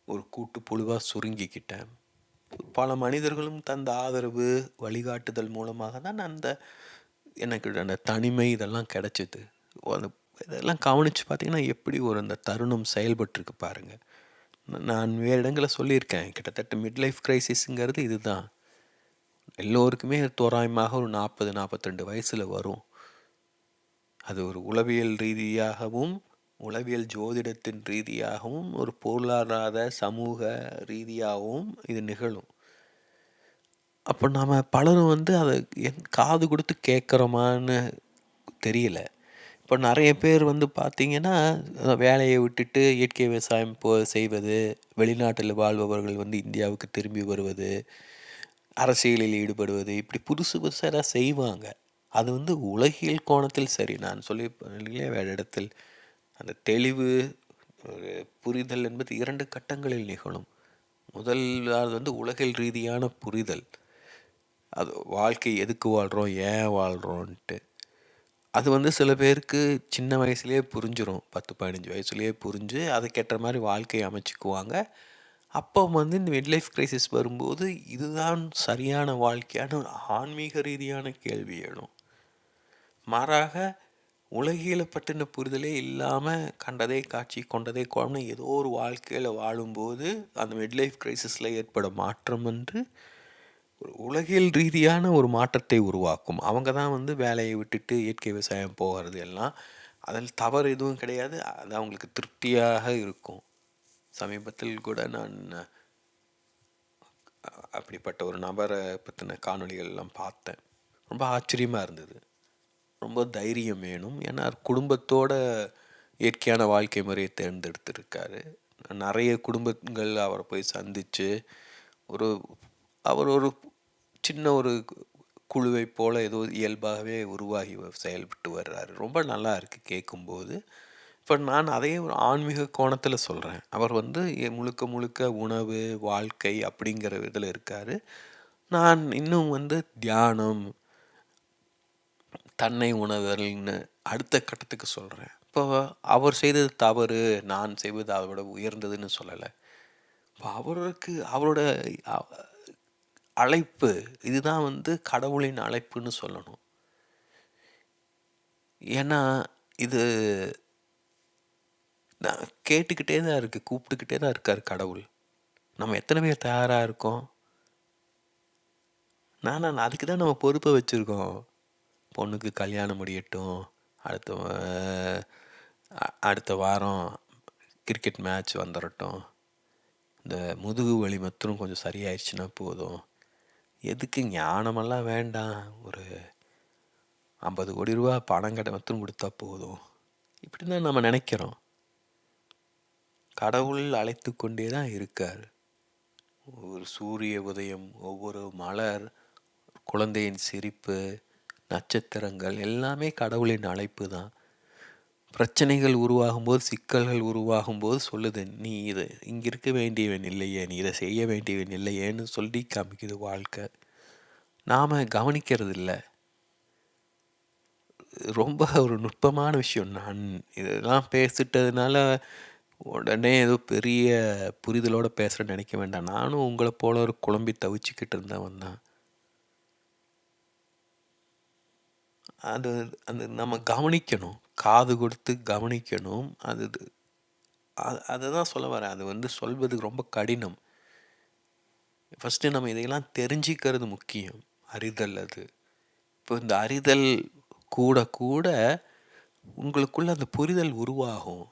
ஒரு கூட்டு புழுவாக சுருங்கிக்கிட்டேன். பல மனிதர்களும் தந்த ஆதரவு வழிகாட்டுதல் மூலமாக தான் எனக்கு அந்த தனிமை இதெல்லாம் கிடச்சிது. அந்த இதெல்லாம் கவனித்து பார்த்திங்கன்னா எப்படி ஒரு அந்த தருணம் செயல்பட்டுருக்கு பாருங்கள். நான் வேறு இடங்களில் சொல்லியிருக்கேன், கிட்டத்தட்ட மிட் லைஃப் கிரைசிஸுங்கிறது இது தான். எல்லோருக்குமே தோராயமாக ஒரு 40-42 வயசில் வரும். அது ஒரு உளவியல் ரீதியாகவும் உளவியல் ஜோதிடத்தின் ரீதியாகவும் ஒரு பொருளாதார சமூக ரீதியாகவும் இது நிகழும். அப்போ நாம் பலரும் வந்து அதை காது கொடுத்து கேட்குறோமான்னு தெரியல. இப்போ நிறைய பேர் வந்து பார்த்திங்கன்னா வேலையை விட்டுட்டு இயற்கை விவசாயம் செய்வது, வெளிநாட்டில் வாழ்பவர்கள் வந்து இந்தியாவுக்கு திரும்பி வருவது, அரசியலில் ஈடுபடுவது, இப்படி புதுசாக செய்வாங்க. அது வந்து உலகியல் கோணத்தில் சரி. நான் சொல்லி வேறு இடத்தில் அந்த தெளிவு, ஒரு புரிதல் என்பது 2 கட்டங்களில் நிகழும். முதலாவது வந்து உலகில் ரீதியான புரிதல். அது வாழ்க்கை எதுக்கு வாழ்கிறோம், ஏன் வாழ்கிறோன்ட்டு. அது வந்து சில பேருக்கு சின்ன வயசுலேயே புரிஞ்சிடும், 10-15 வயசுலேயே புரிஞ்சு அதுக்கேற்ற மாதிரி வாழ்க்கையை அமைச்சிக்குவாங்க. அப்போ வந்து இந்த மிட் லைஃப் கிரைசிஸ் வரும்போது இதுதான் சரியான வாழ்க்கையான ஆன்மீக ரீதியான கேள்வி எழும். மாறாக உலகியலை பற்றின புரிதலே இல்லாமல் கண்டதே காட்சி கொண்டதே குழம்பு ஏதோ ஒரு வாழ்க்கையில் வாழும்போது அந்த மிட் லைஃப் கிரைசிஸில் ஏற்படும் மாற்றம் வந்து ஒரு உலகியல் ரீதியான ஒரு மாற்றத்தை உருவாக்கும். அவங்க தான் வந்து வேலையை விட்டுட்டு இயற்கை விவசாயம் போகிறது எல்லாம் அதில் தவறு எதுவும் கிடையாது. அது அவங்களுக்கு திருப்தியாக இருக்கும். சமீபத்தில் கூட நான் அப்படிப்பட்ட ஒரு நபரை பற்றின காணொளிகள்லாம் பார்த்தேன். ரொம்ப ஆச்சரியமாக இருந்தது. ரொம்ப தைரியம் வேணும். ஏன்னா குடும்பத்தோட இயற்கையான வாழ்க்கை முறையை தேர்ந்தெடுத்திருக்காரு. நிறைய குடும்பங்கள் அவரை போய் சந்தித்து ஒரு அவர் ஒரு சின்ன ஒரு குழுவை போல் ஏதோ இயல்பாகவே உருவாகி செயல்பட்டு வர்றாரு. ரொம்ப நல்லா இருக்குது கேட்கும்போது. இப்போ நான் அதையே ஒரு ஆன்மீக கோணத்தில் சொல்கிறேன். அவர் வந்து முழுக்க முழுக்க உணவு வாழ்க்கை அப்படிங்கிற இதில் இருக்கார். நான் இன்னும் வந்து தியானம் தன்னை உணர்தல்னு அடுத்த கட்டத்துக்கு சொல்கிறேன். இப்போ அவர் செய்தது தவறு, நான் செய்வது அதை விட உயர்ந்ததுன்னு சொல்லலை. இப்போ அவருக்கு அவரோட அழைப்பு இதுதான் வந்து கடவுளின் அழைப்புன்னு சொல்லணும். ஏன்னா இது நான் கேட்டுக்கிட்டே தான் இருக்குது, கூப்பிட்டுக்கிட்டே தான் இருக்கார் கடவுள். நம்ம எத்தனை பேர் தயாராக இருக்கோம்? நான் அதுக்கு தான் நம்ம பொறுப்பை வச்சுருக்கோம். பொண்ணுக்கு கல்யாணம் முடியட்டும், அடுத்த வாரம் கிரிக்கெட் மேட்ச் வந்துடட்டும், இந்த முதுகு வலி மாத்திரம் கொஞ்சம் சரியாயிடுச்சுன்னா போதும், எதுக்கு ஞானமெல்லாம் வேண்டாம், ஒரு 50 கோடி ரூபா பணம் கடை மாத்திரம் கொடுத்தா போதும், இப்படி தான் நம்ம நினைக்கிறோம். கடவுள் அழைத்து கொண்டே தான் இருக்கார். ஒரு சூரிய உதயம், ஒவ்வொரு மலர், குழந்தையின் சிரிப்பு, நட்சத்திரங்கள் எல்லாமே கடவுளின் அழைப்பு தான். பிரச்சனைகள் உருவாகும்போது, சிக்கல்கள் உருவாகும்போது சொல்லுது, நீ இது இங்கே இருக்க வேண்டியவன் இல்லையே, நீ இதை செய்ய வேண்டியவன் இல்லையேன்னு சொல்லி காமிக்குது வாழ்க்கை. நாம் கவனிக்கிறது இல்லை. ரொம்ப ஒரு நுட்பமான விஷயம். நான் இதெல்லாம் பேசிட்டதுனால உடனே ஏதோ பெரிய புரிதலோடு பேசுகிறேன்னு நினைக்க வேண்டாம். நானும் உங்களை போல ஒரு குழம்பி தவிச்சிக்கிட்டு இருந்தவன் தான். அது அந்த நம்ம கவனிக்கணும், காது கொடுத்து கவனிக்கணும். அதை தான் சொல்ல வரேன். அது வந்து சொல்வதுக்கு ரொம்ப கடினம். ஃபஸ்ட்டு நம்ம இதையெல்லாம் தெரிஞ்சிக்கிறது முக்கியம். அறிதல் அது. இப்போ இந்த அறிதல் கூட கூட உங்களுக்குள்ள அந்த புரிதல் உருவாகும்.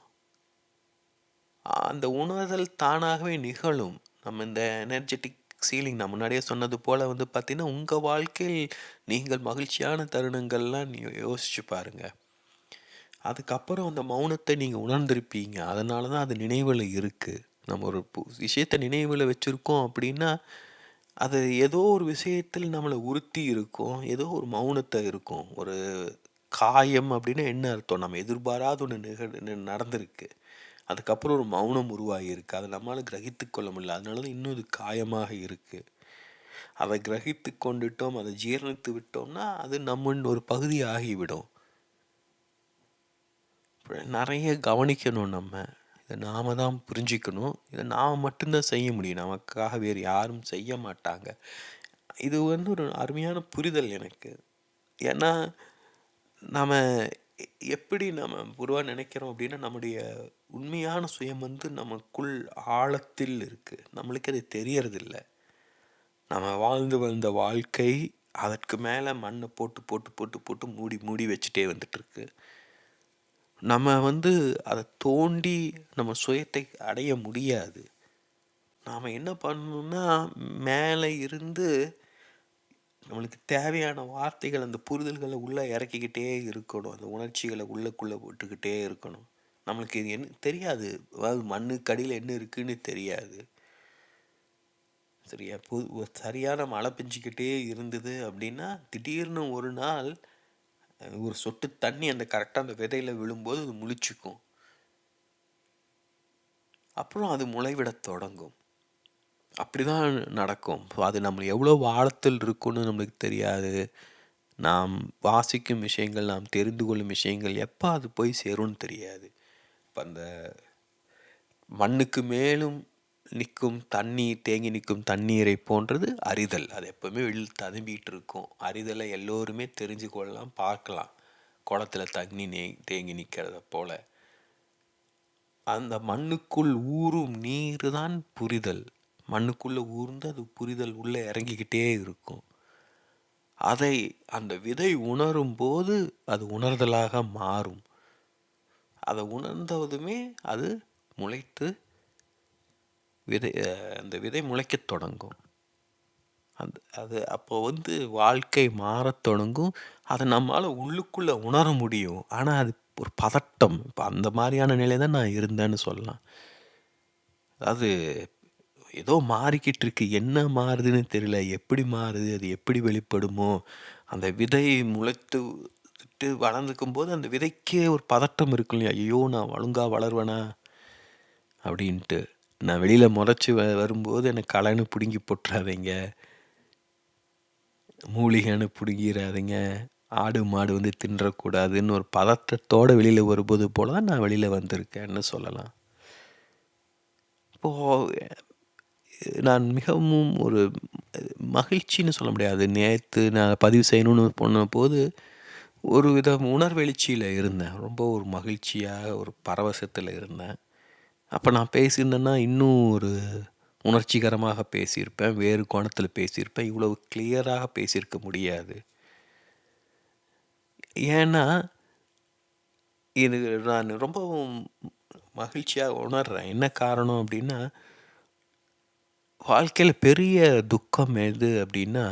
அந்த உணர்தல் தானாகவே நிகழும். நம்ம இந்த எனர்ஜெட்டிக் சீலிங் நான் முன்னாடியே சொன்னது போல் வந்து பார்த்திங்கன்னா, உங்கள் வாழ்க்கையில் நீங்கள் மகிழ்ச்சியான தருணங்கள்லாம் யோசிச்சு பாருங்கள். அதுக்கப்புறம் அந்த மௌனத்தை நீங்கள் உணர்ந்திருப்பீங்க. அதனால தான் அது நினைவில் இருக்குது. நம்ம ஒரு விஷயத்தை நினைவில் வச்சுருக்கோம் அப்படின்னா, அது ஏதோ ஒரு விஷயத்தில் நம்மளை உறுத்தி இருக்கும், ஏதோ ஒரு மௌனத்தை இருக்கும். ஒரு காயம் அப்படின்னா என்ன அர்த்தம்? நம்ம எதிர்பாராத ஒன்று நடந்திருக்கு, அதுக்கப்புறம் ஒரு மௌனம் உருவாகியிருக்கு. அதை நம்மளால் கிரகித்து கொள்ள முடியல. அதனால தான் இன்னும் இது காயமாக இருக்குது. அதை கிரகித்து கொண்டுட்டோம், அதை ஜீரணித்து விட்டோம்னா அது நம்மின் ஒரு பகுதி ஆகிவிடும். நிறைய கவனிக்கணும். நம்ம இதை நாம் தான் புரிஞ்சிக்கணும். இதை நாம் மட்டும்தான் செய்ய முடியும், நமக்காக வேறு யாரும் செய்ய மாட்டாங்க. இது வந்து ஒரு அருமையான புரிதல் எனக்கு. ஏன்னா நாம் எப்படி நம்ம பொதுவாக நினைக்கிறோம் அப்படின்னா, நம்முடைய உண்மையான சுயம் வந்து நமக்குள் ஆழத்தில் இருக்குது, நம்மளுக்கு அது தெரியறதில்ல. நம்ம வாழ்ந்து வந்த வாழ்க்கை அதற்கு மேலே மண்ணை போட்டு போட்டு போட்டு போட்டு மூடி மூடி வச்சுட்டே வந்துட்டுருக்கு. நம்ம வந்து அதை தோண்டி நம்ம சுயத்தை அடைய முடியாது. நாம் என்ன பண்ணணும்னா, மேலே இருந்து நம்மளுக்கு தேவையான வார்த்தைகள், அந்த புரிதல்களை உள்ளே இறக்கிக்கிட்டே இருக்கணும். அந்த உணர்ச்சிகளை உள்ளுக்குள்ளே விட்டுக்கிட்டே இருக்கணும். நம்மளுக்கு இது என்ன தெரியாது, அதாவது மண்ணுக்கு அடியில் என்ன இருக்குதுன்னு தெரியாது. சரியா? சரியான மழை பெஞ்சிக்கிட்டே இருந்தது அப்படின்னா, திடீர்னு ஒரு நாள் ஒரு சொட்டு தண்ணி அந்த கரெக்டாக அந்த விதையில் விழும்போது அது முழிச்சுக்கும். அப்புறம் அது முளைவிட தொடங்கும். அப்படி தான் நடக்கும். அது நம்ம எவ்வளோ ஆழத்தில் இருக்குன்னு நம்மளுக்கு தெரியாது. நாம் வாசிக்கும் விஷயங்கள், நாம் தெரிந்து கொள்ளும் விஷயங்கள் எப்போ அது போய் சேரும்னு தெரியாது. இப்போ அந்த மண்ணுக்கு மேலும் நிற்கும் தண்ணீர், தேங்கி நிற்கும் தண்ணீரை போன்றது அறிதல். அது எப்போவுமே வெளியில் ததும்பிகிட்டு இருக்கும். அறிதலை எல்லோருமே தெரிஞ்சு கொள்ளலாம், பார்க்கலாம். குளத்தில் தண்ணி தேங்கி நிற்கிறத போல் அந்த மண்ணுக்குள் ஊறும் நீர் தான் புரிதல். மண்ணுக்குள்ளே ஊர்ந்து அது புரிதல் உள்ளே இறங்கிக்கிட்டே இருக்கும். அதை அந்த விதை உணரும் போது அது உணர்தலாக மாறும். அதை உணர்ந்ததுமே அது முளைத்து அந்த விதை முளைக்க தொடங்கும். அது அப்போ வந்து வாழ்க்கை மாறத் தொடங்கும். அத நம்மால உள்ளுக்குள்ள உணர முடியும். ஆனா, அது ஒரு பதட்டம். இப்ப அந்த மாரியான நிலை தான் நான் இருந்தேன்னு சொல்லலாம். அதாவது ஏதோ மாறிக்கிட்டு இருக்கு. என்ன மாறுதுன்னு தெரியல. எப்படி மாறுது? அது எப்படி வெளிப்படுமோ? அந்த விதை முளைத்துட்டு வளர்ந்துக்கும்போது, அந்த விதைக்கே ஒரு பதட்டம் இருக்கும் இல்லையா? ஐயோ! நான் ஒழுங்கா வளருவேனா? அப்படின்ட்டு. நான் வெளியில மொளச்சு வரும்போது என்ன களைன்னு புடுங்கி போட்டுறாதீங்க. மூலிகைன்னு புடுங்கிராதீங்க. ஆடு, மாடு வந்து தின்றக்கூடாதுன்னு ஒரு பதட்டத்தோட வெளியில வரும்போது போல தான் நான் வெளியில வந்திருக்கேன்னு சொல்லலாம். இப்போ நான் மிகவும் ஒரு மகிழ்ச்சின்னு சொல்ல முடியாது. நேத்து நான் பதிவு செய்யணும்னு போனபோது, ஒரு வித உணர்வெழுச்சியில இருந்தேன். ரொம்ப ஒரு மகிழ்ச்சியா, ஒரு பரவசத்தில இருந்தேன். அப்ப நான் பேசியிருந்தேன்னா, இன்னும் ஒரு உணர்ச்சிகரமாக பேசியிருப்பேன். வேறு கோணத்தில பேசியிருப்பேன். இவ்வளவு கிளியராக பேசியிருக்க முடியாது. ஏன்னா, இது நான் ரொம்பவும் மகிழ்ச்சியா உணர்றேன். என்ன காரணம் அப்டின்னா, வாழ்க்கையில பெரிய துக்கம் எது அப்டின்னா,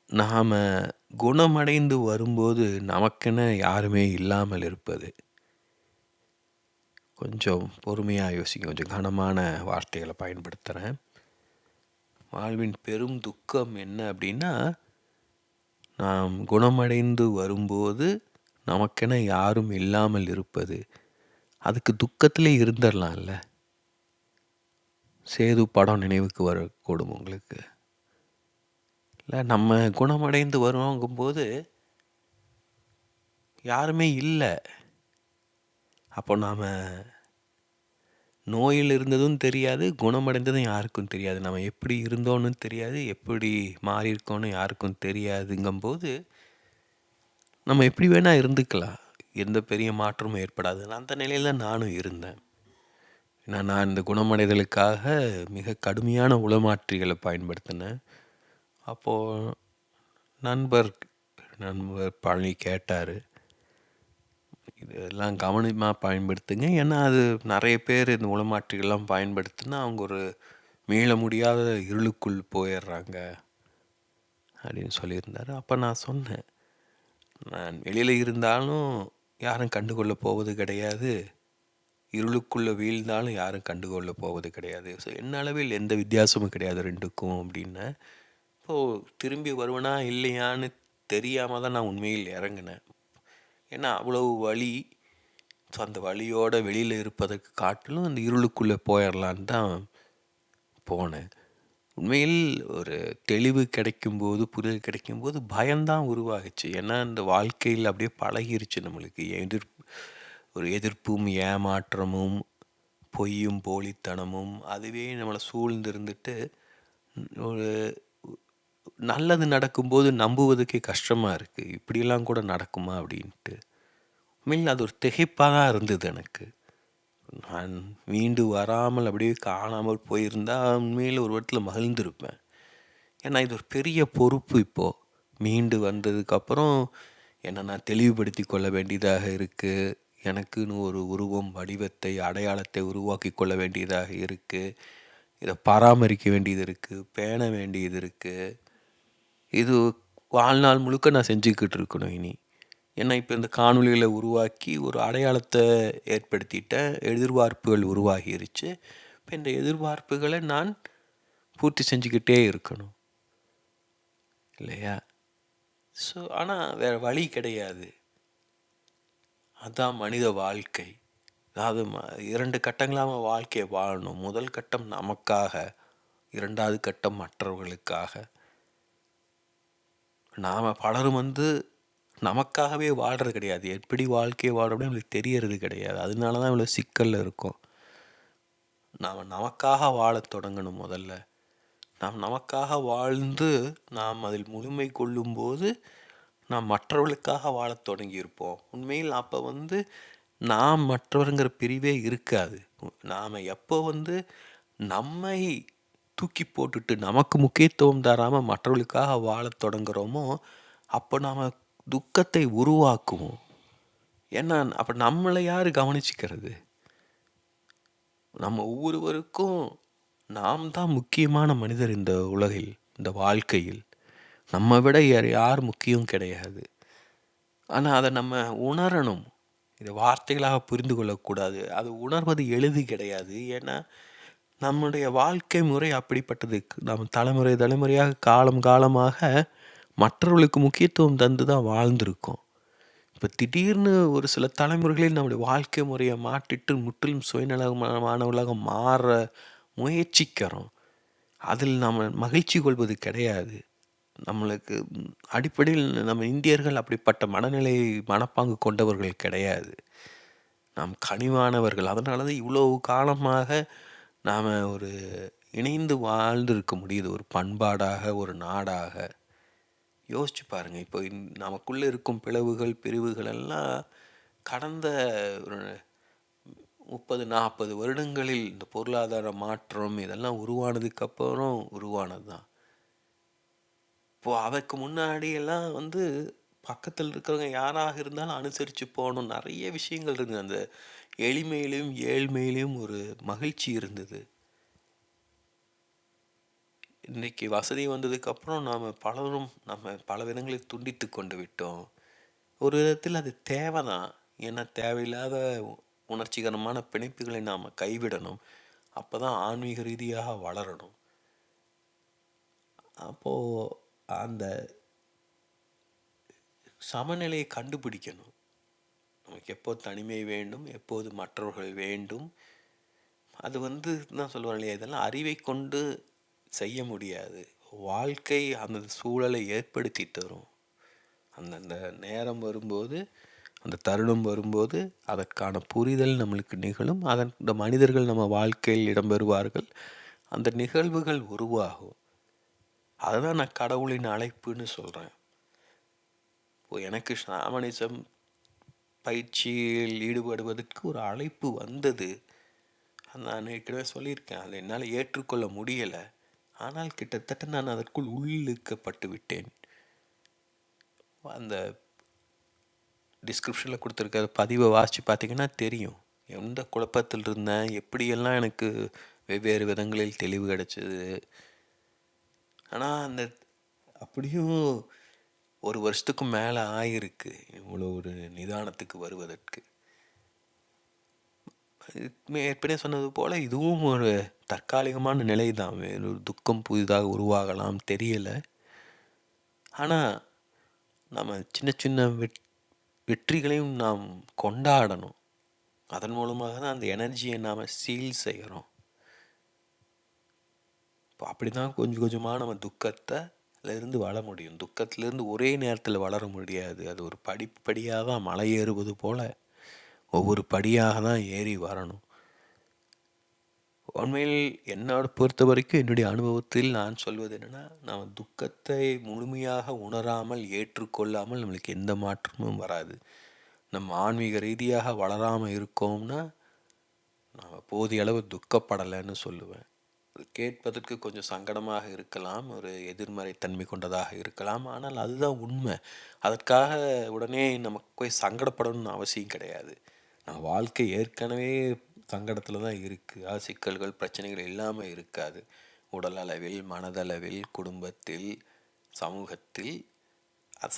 நாம குணமடைந்து வரும்போது நமக்கென யாருமே இல்லாமல் இருப்பது. கொஞ்சம் பொறுமையா யோசிங்க. கொஞ்சம் கனமான வார்த்தைகள பயன்படுத்துறேன். வாழ்வின் பெரும் துக்கம் என்ன அப்டின்னா, நாம் குணமடைந்து வரும்போது நமக்கென யாரும் இல்லாமல் இருப்பது. அதுக்கு துக்கத்திலே இருந்துரலாம்ல. சேது படம் நினைவுக்கு வரக்கூடும் உங்களுக்கு. இல்ல நம்ம குணமடைந்து வரோங்கும்போது யாருமே இல்ல. அப்போ நாம நோயில் இருந்ததும் தெரியாது, குணமடைந்ததும் யாருக்கும் தெரியாது. நம்ம எப்படி இருந்தோன்னு தெரியாது, எப்படி மாறியிருக்கோன்னு யாருக்கும் தெரியாதுங்கும்போது, நம்ம எப்படி வேணா இருந்துக்கலாம். எந்த பெரிய மாற்றமும் ஏற்படாது. அந்த நிலையில நானும் இருந்தேன். ஏன்னா நான் இந்த குணமடைதலுக்காக மிக கடுமையான உளமாற்றிகள பயன்படுத்தினேன். அப்போ நண்பர் நண்பர் பழனி கேட்டாரு. இதெல்லாம் கவனமா பயன்படுத்துங்க. ஏன்னா, அது நெறைய பேர் இந்த உளமாற்றிகள்லாம் பயன்படுத்தினா, அவங்க ஒரு மீள முடியாத இருளுக்குள் போயிர்றாங்க. அப்படின்னு சொல்லியிருந்தாரு. அப்ப நான் சொன்னேன், நான் வெளியில இருந்தாலும் யாரும் கண்டுகொள்ள போவது கிடையாது. இருளுக்குள்ள வீழ்ந்தாலும் யாரும் கண்டுகொள்ள போவது கிடையாது. ஸோ, என்ன அளவில் எந்த வித்தியாசமும் கிடையாது 2க்கும் அப்படின்னேன். இப்போ திரும்பி வருவேனா இல்லையான்னு தெரியாம தான் நான் உண்மையில் இறங்குனேன். ஏன்னா, அவ்வளவு வலி. ஸோ, அந்த வலியோட வெளியில இருப்பதற்கு காட்டிலும் அந்த இருளுக்குள்ளே போயிரலான்னு தான் போனேன். உண்மையில் ஒரு தெளிவு கிடைக்கும்போது, புரிதல் கிடைக்கும்போது பயம்தான் உருவாகுச்சு. ஏன்னா, இந்த வாழ்க்கையில் அப்படியே பழகிருச்சு நம்மளுக்கு. ஒரு எதிர்ப்பும், ஏமாற்றமும், பொய்யும், போலித்தனமும் அதுவே நம்மள சூழ்ந்து இருந்துட்டு, ஒரு நல்லது நடக்கும்போது நம்புவதற்கே கஷ்டமா இருக்கு. இப்படியெல்லாம் கூட நடக்குமா? அப்படின்ட்டு. உண்மையில் அது ஒரு திகைப்பா தான் இருந்தது எனக்கு. நான் மீண்டு வராமல் அப்படியே காணாமல் போயிருந்தா உண்மையில ஒரு விதத்துல மகிழ்ந்திருப்பேன். ஏன்னா இது ஒரு பெரிய பொறுப்பு இப்போ. மீண்டு வந்ததுக்கப்புறம் என்னை நான் தெளிவுபடுத்திக் கொள்ள வேண்டியதாக இருக்கு. எனக்குன்னு ஒரு உருவம், வடிவத்தை, அடையாளத்தை உருவாக்கி கொள்ள வேண்டியதாக இருக்கு. இதை பராமரிக்க வேண்டியது இருக்கு. பேண வேண்டியது இருக்கு. இது வாழ்நாள் முழுக்க நான் செஞ்சுக்கிட்டு இருக்கணும் இனி. ஏன்னா இப்போ இந்த காணொளிகளை உருவாக்கி ஒரு அடையாளத்தை ஏற்படுத்திட்டேன். எதிர்பார்ப்புகள் உருவாகிருச்சு. இப்போ இந்த எதிர்பார்ப்புகளை நான் பூர்த்தி செஞ்சுக்கிட்டே இருக்கணும் இல்லையா? ஸோ ஆனால் வேறு வழி கிடையாது. அதுதான் மனித வாழ்க்கை. அதாவது 2 கட்டங்களாக வாழ்க்கையை வாழணும். முதல் கட்டம் நமக்காக, 2வது கட்டம் மற்றவர்களுக்காக. நாம் பலரும் வந்து நமக்காகவே வாழ்கிறது கிடையாது. எப்படி வாழ்க்கையை வாழ்கிறோம்னு நம்மளுக்கு தெரியறது கிடையாது. அதனால தான் இவ்வளோ சிக்கலில் இருக்கும். நாம் நமக்காக வாழத் தொடங்கணும் முதல்ல. நாம் நமக்காக வாழ்ந்து நாம் அதில் முழுமை கொள்ளும்போது நாம் மற்றவர்களுக்காக வாழத் தொடங்கியிருப்போம். உண்மையில் அப்போ வந்து நாம் மற்றவருங்கிற பிரிவே இருக்காது. நாம் எப்போ வந்து நம்மை தூக்கி போட்டுட்டு நமக்கு முக்கியத்துவம் தராமல் மற்றவர்களுக்காக வாழத் தொடங்குகிறோமோ அப்போ நாம் துக்கத்தை உருவாக்குவோம். ஏன்னா அப்போ நம்மளை யார் கவனிச்சுக்கிறது? நம்ம ஒவ்வொருவருக்கும் நாம் தான் முக்கியமான மனிதர் இந்த உலகில், இந்த வாழ்க்கையில். நம்ம விட வேறு யார் முக்கியம் கிடையாது. ஆனா அத நம்ம உணரணும். இத வார்த்தைகளாக புரிந்து கொள்ளக்கூடாது. அது உணர்வது எளிது கிடையாது. ஏன்னா, நம்முடைய வாழ்க்கை முறை அப்படிப்பட்டது. நம்ம தலைமுறை தலைமுறையாக, காலம் காலமாக மற்றவர்களுக்கு முக்கியத்துவம் தந்து தான் வாழ்ந்திருக்கோம். இப்ப திடீர்னு ஒரு சில தலைமுறைகளில் நம்முடைய வாழ்க்கை முறைய மாற்றிட்டு முற்றிலும் சுயநலமானவர்களாக மாற முயற்சிக்கிறோம். அதில் நம்ம மகிழ்ச்சி கொள்வது கிடையாது. நம்மளுக்கு அடிப்படையில் நம்ம இந்தியர்கள் அப்படிப்பட்ட மனப்பாங்கு கொண்டவர்கள் கிடையாது. நாம் கனிவானவர்கள். அதனால தான் இவ்வளவு காலமாக நாம ஒரு இணைந்து வாழ்ந்திருக்க முடியுது. ஒரு பண்பாடாக, ஒரு நாடாக. யோசிச்சு பாருங்க. இப்போ நமக்குள்ள இருக்கும் பிளவுகள், பிரிவுகள் எல்லாம் கடந்த ஒரு 30, 40 வருடங்களில் இந்த பொருளாதார மாற்றம் இதெல்லாம் உருவானதுக்கு அப்புறம் உருவானது தான். இப்போ அதற்கு முன்னாடி எல்லாம் வந்து பக்கத்தில் இருக்கிறவங்க யாராக இருந்தாலும் அனுசரித்து போகணும். நிறைய விஷயங்கள் இருந்தது. அந்த எளிமையிலும் ஏழ்மையிலும் ஒரு மகிழ்ச்சி இருந்தது. இன்றைக்கி வசதி வந்ததுக்கப்புறம் நாம் பலரும் பல விதங்களில் துண்டித்து கொண்டு விட்டோம். ஒரு விதத்தில் அது தேவை தான். ஏன்னா தேவையில்லாத உணர்ச்சிகரமான பிணைப்புகளை நாம் கைவிடணும். அப்போ தான் ஆன்மீக ரீதியாக வளரணும். அப்போது அந்த சமநிலையை கண்டுபிடிக்கணும். நமக்கு எப்போது தனிமை வேண்டும், எப்போது மற்றவர்கள் வேண்டும். அது நான் சொல்லுவேன் இல்லையா, இதெல்லாம் அறிவை கொண்டு செய்ய முடியாது. வாழ்க்கை அந்த சூழலை ஏற்படுத்தி தரும். அந்தந்த நேரம் வரும்போது, அந்த தருணம் வரும்போது அதற்கான புரிதல் நம்மளுக்கு நிகழும். அந்த மனிதர்கள் நம்ம வாழ்க்கையில் இடம்பெறுவார்கள். அந்த நிகழ்வுகள் உருவாகும். அதுதான் நான் கடவுளின் அழைப்புன்னு சொல்கிறேன். இப்போ எனக்கு ஷாமனிசம் பயிற்சியில் ஈடுபடுவதற்கு ஒரு அழைப்பு வந்தது. நான் ஏற்கனவே சொல்லியிருக்கேன். அதை என்னால் ஏற்றுக்கொள்ள முடியலை. ஆனால் கிட்டத்தட்ட நான் அதற்குள் உள்ளிழுக்கப்பட்டு விட்டேன். அந்த டிஸ்கிரிப்ஷனில் கொடுத்துருக்க பதிவை வாசித்து பார்த்தீங்கன்னா தெரியும். எந்த குழப்பத்தில் இருந்தேன், எப்படியெல்லாம் எனக்கு வெவ்வேறு விதங்களில் தெளிவு கிடச்சிது. ஆனால் அப்படியும் ஒரு வருஷத்துக்கும் மேலே ஆகிருக்கு இவ்வளோ ஒரு நிதானத்துக்கு வருவதற்கு. ஏற்கனவே சொன்னது போல் இதுவும் ஒரு தற்காலிகமான நிலை தான். ஒரு துக்கம் புதிதாக உருவாகலாம், தெரியலை. ஆனால் நம்ம சின்ன சின்ன வெற்றிகளையும் நாம் கொண்டாடணும். அதன் மூலமாக தான் அந்த எனர்ஜியை நாம் சீல் செய்கிறோம். இப்போ அப்படி தான் கொஞ்சம் கொஞ்சமாக நம்ம துக்கத்திலேருந்து வளர முடியும். துக்கத்திலேருந்து ஒரே நேரத்தில் வளர முடியாது. அது ஒரு படிப்படியாக தான் மலை ஏறுவது போல் ஒவ்வொரு படியாக தான் ஏறி வரணும். உண்மையில் என்னோட பொறுத்த வரைக்கும் என்னுடைய அனுபவத்தில் நான் சொல்வது என்னென்னா, நாம் துக்கத்தை முழுமையாக உணராமல் ஏற்றுக்கொள்ளாமல் நம்மளுக்கு எந்த மாற்றமும் வராது. நம்ம ஆன்மீக ரீதியாக வளராமல் இருக்கோம்னா நான் போதிய அளவு துக்கப்படலைன்னு சொல்லுவேன். அது கேட்பதற்கு கொஞ்சம் சங்கடமாக இருக்கலாம், ஒரு எதிர்மறை தன்மை கொண்டதாக இருக்கலாம். ஆனால் அதுதான் உண்மை. அதற்காக உடனே நமக்கு போய் சங்கடப்படணும்னு அவசியம் கிடையாது. நம்ம வாழ்க்கை ஏற்கனவே சங்கடத்தில் தான் இருக்குது. சிக்கல்கள் பிரச்சனைகள் இல்லாமல் இருக்காது. உடல் அளவில், மனதளவில், குடும்பத்தில், சமூகத்தில்.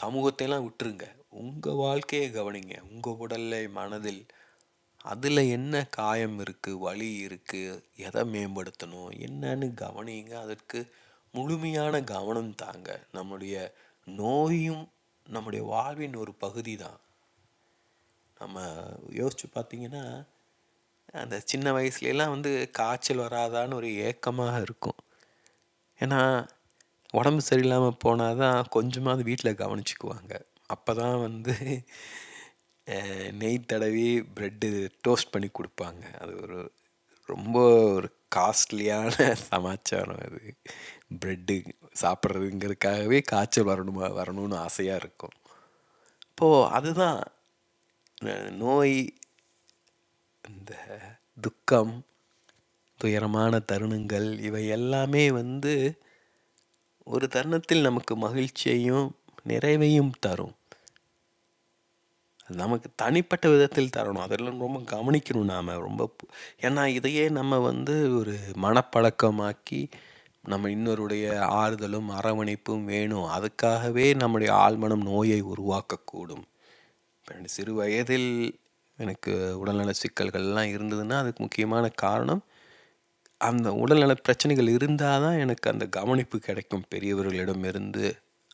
சமூகத்தையெல்லாம் விட்டுருங்க, உங்கள் வாழ்க்கையை கவனிங்க. உங்கள் உடலில், மனதில் அதில் என்ன காயம் இருக்குது, வலி இருக்குது, எதை மேம்படுத்தணும் என்னன்னு கவனிங்க. அதற்கு முழுமையான கவனம் தாங்க. நம்முடைய நோயும் நம்முடைய வாழ்வின் ஒரு பகுதி தான். நம்ம யோசித்து பார்த்தீங்கன்னா, அந்த சின்ன வயசுலலாம் காய்ச்சல் வராதான்னு ஒரு ஏக்கமாக இருக்கும். ஏன்னா உடம்பு சரியில்லாமல் போனால் தான் கொஞ்சமாவது வீட்டில் கவனிச்சுக்குவாங்க. அப்போ தான் நெய் தடவி ப்ரெட்டு டோஸ்ட் பண்ணி கொடுப்பாங்க. அது ரொம்ப ஒரு காஸ்ட்லியான சமாச்சாரம். அது ப்ரெட்டு சாப்பிட்றதுங்கிறதுக்காகவே காய்ச்சல் வரணும்னு ஆசையாக இருக்கும். இப்போது அதுதான் நோய், இந்த துக்கம், துயரமான தருணங்கள் இவை எல்லாமே ஒரு தருணத்தில் நமக்கு மகிழ்ச்சியையும் நிறைவையும் தரும். நமக்கு தனிப்பட்ட விதத்தில் தரணும். அதெல்லாம் ரொம்ப கவனிக்கணும் நாம. ஏன்னா இதையே நம்ம ஒரு மனப்பழக்கமாக்கி, நம்ம இன்னொருடைய ஆறுதலும், அரவணைப்பும் வேணும். அதுக்காகவே நம்முடைய ஆழ்மனம் நோயை உருவாக்கக்கூடும். இப்ப சிறு வயதில் எனக்கு உடல்நல சிக்கல்கள்லாம் இருந்ததுன்னா, அதுக்கு முக்கியமான காரணம், அந்த உடல்நல பிரச்சனைகள் இருந்தா தான் எனக்கு அந்த கவனிப்பு கிடைக்கும் பெரியவர்களிடமிருந்து.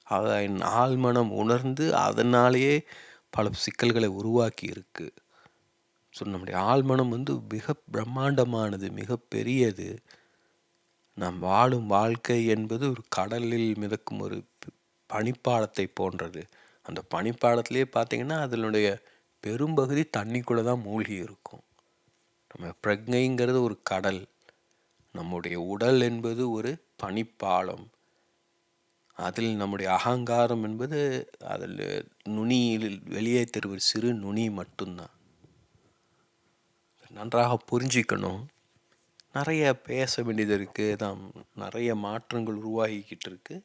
அத என் ஆழ்மனம் உணர்ந்து, அதனாலேயே பல சிக்கல்களை உருவாக்கி இருக்கு. ஸோ நம்முடைய ஆழ்மனம் மிக பிரம்மாண்டமானது, மிக பெரியது. நாம் வாழும் வாழ்க்கை என்பது ஒரு கடலில் மிதக்கும் ஒரு பனிப்பாளத்தை போன்றது. அந்த பனிப்பாளத்திலேயே பார்த்தீங்கன்னா, அதனுடைய பெரும்பகுதி தண்ணிக்குள்ளே தான் மூழ்கி இருக்கும். நம்ம பிரக்ஞைங்கிறது ஒரு கடல். நம்முடைய உடல் என்பது ஒரு பனிப்பாலம். அதில் நம்முடைய அகங்காரம் என்பது அதில் நுனியில் வெளியே தெரிவது சிறு நுனி மட்டும்தான். நன்றாக புரிஞ்சிக்கணும். நிறைய பேச வேண்டியது இருக்குது. நிறைய மாற்றங்கள் உருவாகிக்கிட்டு இருக்கு.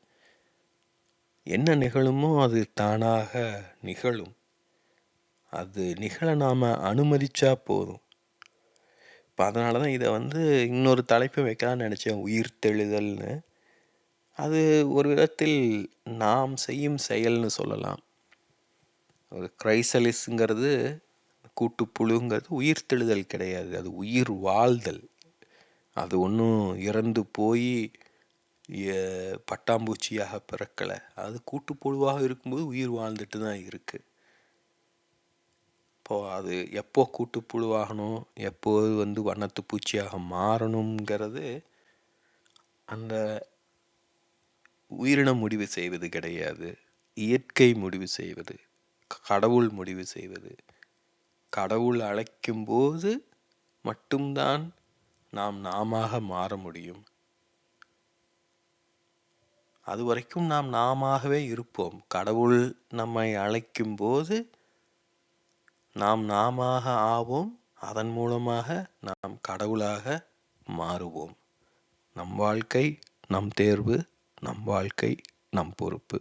என்ன நிகழுமோ அது தானாக நிகழும். அது நிகழ நாம் அனுமதிச்சா போதும். இப்போ அதனால தான் இதை இன்னொரு தலைப்பு வைக்கலான்னு நினச்சேன், உயிர்த்தெழுதல்னு. அது ஒரு விதத்தில் நாம் செய்யும் செயல்னு சொல்லலாம். ஒரு கிரைசலிஸுங்கிறது, கூட்டுப்புழுங்கிறது உயிர்த்தெழுதல் கிடையாது. அது உயிர் வாழ்தல். அது ஒன்றும் இறந்து போய் பட்டாம்பூச்சியாக பிறக்கலை. அது கூட்டுப்புழுவாக இருக்கும்போது உயிர் வாழ்ந்துட்டு தான் இருக்குது. இப்போது அது எப்போ கூட்டுப்புழுவாகணும், எப்போது வண்ணத்து பூச்சியாக மாறணுங்கிறது அந்த உயிரினம் முடிவு செய்வது கிடையாது. இயற்கை முடிவு செய்வது, கடவுள் முடிவு செய்வது. கடவுள் அழைக்கும்போது மட்டும்தான் நாம் நாமாக மாற முடியும். அது வரைக்கும் நாம் நாமாகவே இருப்போம். கடவுள் நம்மை அழைக்கும்போது நாம் நாமாக ஆவோம். அதன் மூலமாக நாம் கடவுளாக மாறுவோம். நம் வாழ்க்கை நம் தேர்வு, நம் வாழ்க்கை நம் பொறுப்பு.